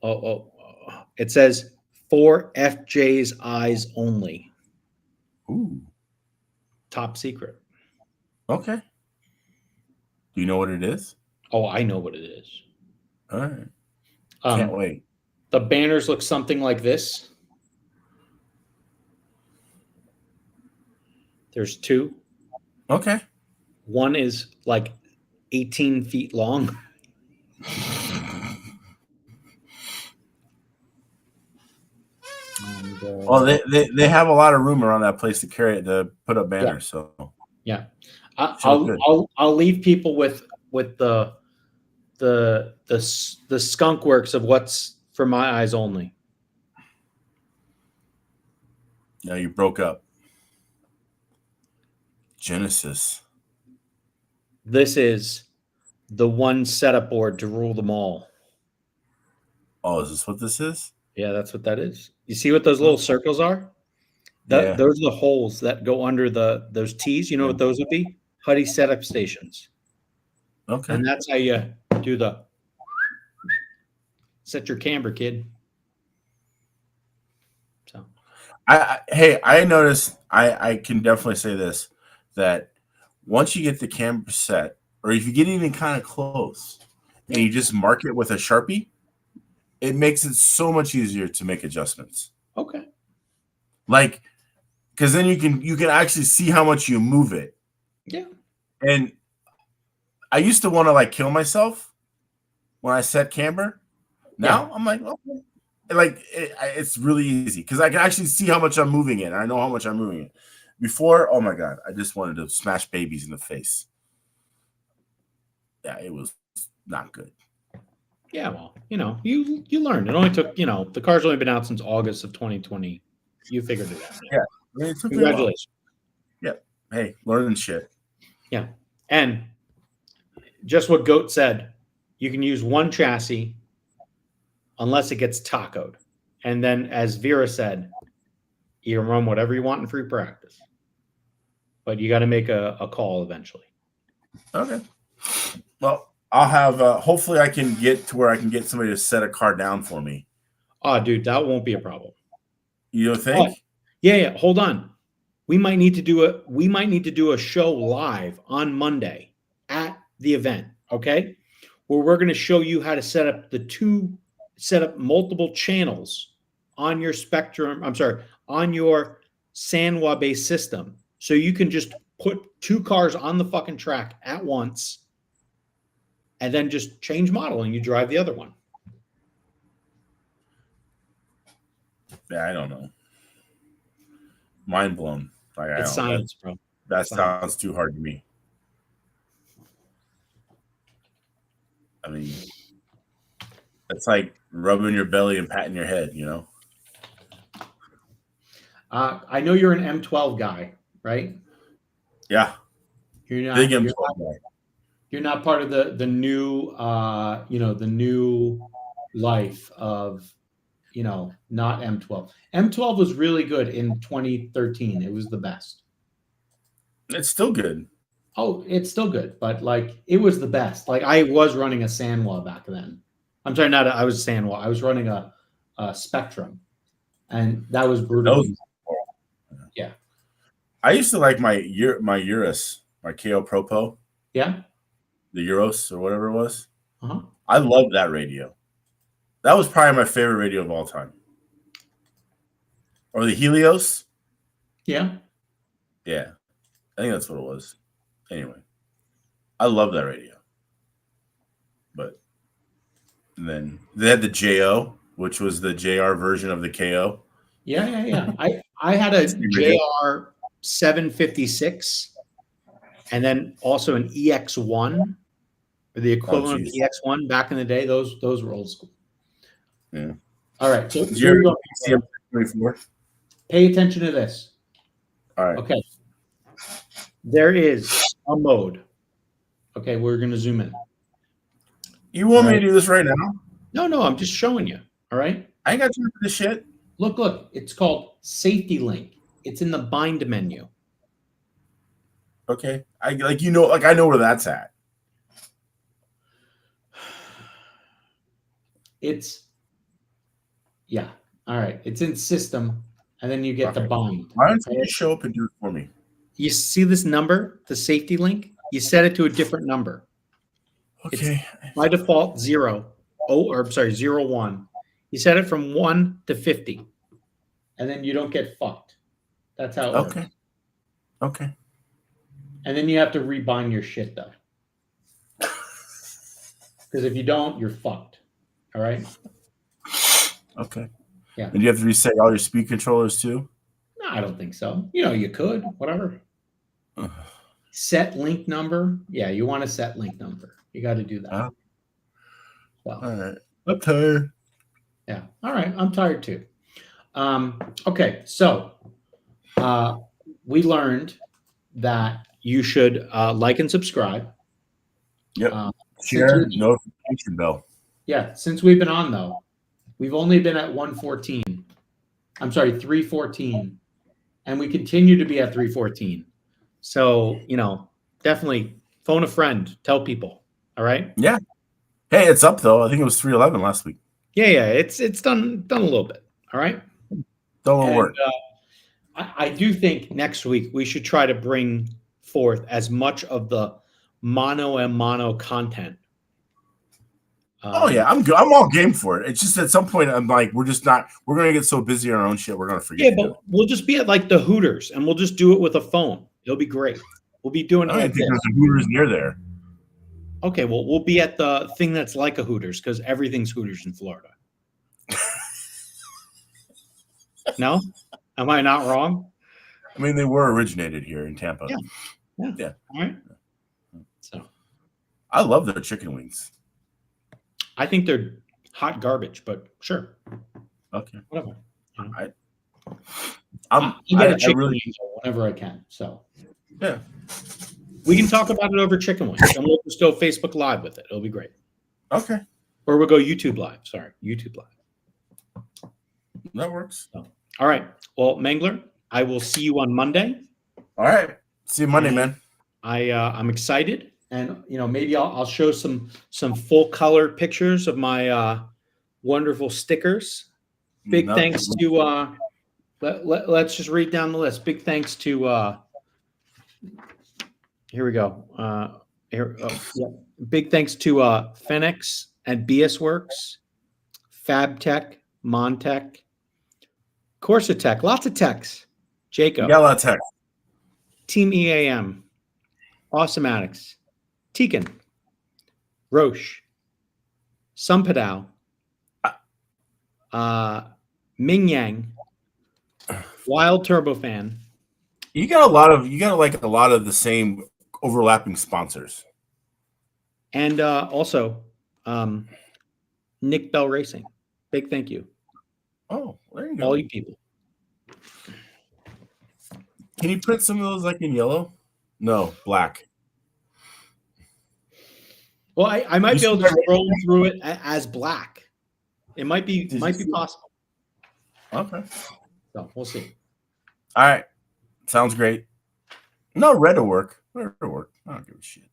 it says for FJ's eyes only. Ooh. Top secret. Okay. Do you know what it is? Oh, I know what it is. All right. Can't wait. The banners look something like this. There's two. Okay. One is like 18 feet long. Well, they have a lot of room around that place to carry it, to put up banners. Yeah. So yeah, I'll leave people with the skunk works of what's for my eyes only. now you broke up. Genesis. This is the one setup board to rule them all. Oh, is this what this is? Yeah, that's what that is. You see what those little circles are? Yeah. Those are the holes that go under those T's. You know what those would be? Huddy setup stations. Okay. And that's how you do the set your camber, kid. So, I noticed. I can definitely say this, that once you get the camber set, or if you get even kind of close, and you just mark it with a Sharpie, it makes it so much easier to make adjustments. okay. Like, because then you can actually see how much you move it. Yeah. And I used to want to like kill myself when I set camber. Now I'm like, okay. Like it's really easy because I can actually see how much I'm moving it. I know how much I'm moving it. Before, oh my god, I just wanted to smash babies in the face. Yeah, it was not good. Yeah, well, you learned. It only took, the car's only been out since August of 2020. You figured it out. Yeah. I mean, it took Congratulations. Yeah. Hey, learning shit. Yeah. And just what Goat said, you can use one chassis unless it gets tacoed. And then, as Vera said, you can run whatever you want in free practice. But you got to make a call eventually. Okay. Well, I'll have, hopefully I can get to where I can get somebody to set a car down for me. Oh, dude, that won't be a problem. You don't think? Oh, yeah. Hold on. We might need to do a show live on Monday at the event, okay? Where we're going to show you how to set up multiple channels on your Spectrum. I'm sorry, on your Sanwa-based system, so you can just put two cars on the fucking track at once, and then just change model and you drive the other one. Yeah, I don't know. Mind blown. Like, It's science, bro. That sounds too hard to me. I mean, it's like rubbing your belly and patting your head, I know you're an M12 guy, right? Yeah. You're not, Big you're M12 not, guy. You're not part of the new the new life of not M12. M12 was really good in 2013. It was the best. It's still good. Oh, it's still good, but like it was the best. Like I was running a Sanwa back then. I'm sorry, I was Sanwa. I was running a Spectrum, and that was brutal. Yeah. I used to like my Urus, my KO Propo. Yeah. The Euros or whatever it was. Uh-huh. I love that radio. That was probably my favorite radio of all time. Or the Helios. Yeah. Yeah. I think that's what it was. Anyway. I love that radio. But then they had the JO, which was the JR version of the KO. Yeah. I had a JR 756 and then also an EX1, or the equivalent of the EX1 back in the day. Those were old school. Yeah. All right. So pay attention to this. All right. Okay. There is a mode. Okay, we're going to zoom in. You want me to do this right now? No, I'm just showing you. All right. I ain't got time for this shit. Look. It's called Safety Link. It's in the bind menu. Okay. I know where that's at. All right. It's in system, and then you get the bind. Why don't you just show up and do it for me? You see this number, the safety link? You set it to a different number. Okay. It's by default 0. 01. You set it from 1 to 50, and then you don't get fucked. That's how it works. Okay. And then you have to rebind your shit, though. Because if you don't, you're fucked. All right? Okay. Yeah. And you have to reset all your speed controllers, too? No, I don't think so. You could. Whatever. Set link number. Yeah, you want to set link number. You got to do that. All right. I'm tired. Yeah. All right. I'm tired, too. Okay. So we learned that you should like and subscribe. Yep. Share notification bell. Yeah. Since we've been on, though, we've only been at 114. I'm sorry, 314. And we continue to be at 314. So, definitely phone a friend. Tell people. All right? Yeah. Hey, it's up, though. I think it was 311 last week. Yeah. It's done a little bit. All right? Done a little work. I do think next week we should try to bring forth as much of the mono and mono content. Yeah, I'm good. I'm all game for it. It's just at some point I'm like, we're going to get so busy on our own shit, we're going to forget. Yeah, but we'll just be at like the Hooters and we'll just do it with a phone. It'll be great. We'll be doing it. I think there's a Hooters near there. Okay, well, we'll be at the thing that's like a Hooters because everything's Hooters in Florida. No? Am I not wrong? I mean, they were originated here in Tampa. Yeah. All right. So I love their chicken wings. I think they're hot garbage, but sure. Okay. Whatever. I get a chicken wing whenever I can. So yeah. We can talk about it over chicken wings. And we'll just go Facebook Live with it. It'll be great. Okay. Or we'll go YouTube Live. Sorry, YouTube Live. That works. So, all right. Well, Mangler, I will see you on Monday. All right. See you Monday, man. I'm excited. And maybe I'll show some full color pictures of my wonderful stickers. Big thanks to let's just read down the list. Big thanks to here we go. Big thanks to Phoenix and BS Works, FabTech, Montech, Corsatech, lots of techs. Jacob. Yeah, a lot of tech. Team EAM, Awesomatics, Tekin, Roche, Sumpadao, Ming Yang, Wild Turbofan. You got a lot of the same overlapping sponsors. And also Nick Bell Racing. Big thank you. Oh, there you go. All you people. Can you print some of those like in yellow? No, black. Well, I might be able to scroll through it as black. It might be possible. Okay. So we'll see. All right. Sounds great. No, red will work. Red will work. I don't give a shit.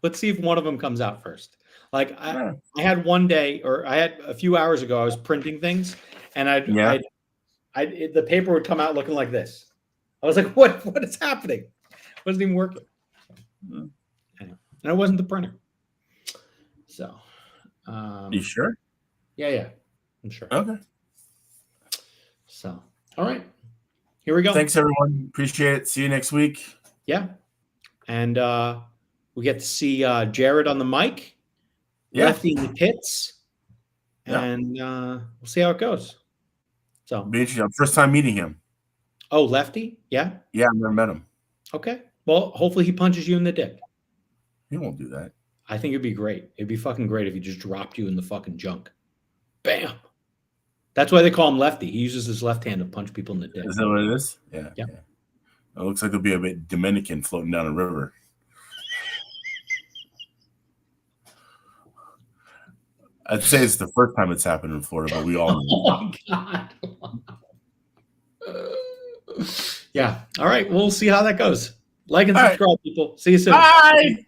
Let's see if one of them comes out first. Like I had one day, or I had a few hours ago, I was printing things, and the paper would come out looking like this. I was like, "What is happening?" It wasn't even working. Anyway, and it wasn't the printer. So, you sure? Yeah, I'm sure. Okay. So, all right, here we go. Thanks, everyone. Appreciate it. See you next week. Yeah, and we get to see Jared on the mic, Lefty in the pits, and we'll see how it goes. So, be interesting. First time meeting him. Oh, Lefty? Yeah. Yeah, I've never met him. Okay. Well, hopefully he punches you in the dick. He won't do that. I think it'd be great. It'd be fucking great if he just dropped you in the fucking junk. Bam. That's why they call him Lefty. He uses his left hand to punch people in the dick. Is that what it is? Yeah. It looks like there'll be a bit Dominican floating down a river. I'd say it's the first time it's happened in Florida, but we all know. Oh, my God. Yeah. All right. We'll see how that goes. Like and subscribe, people. See you soon. Bye.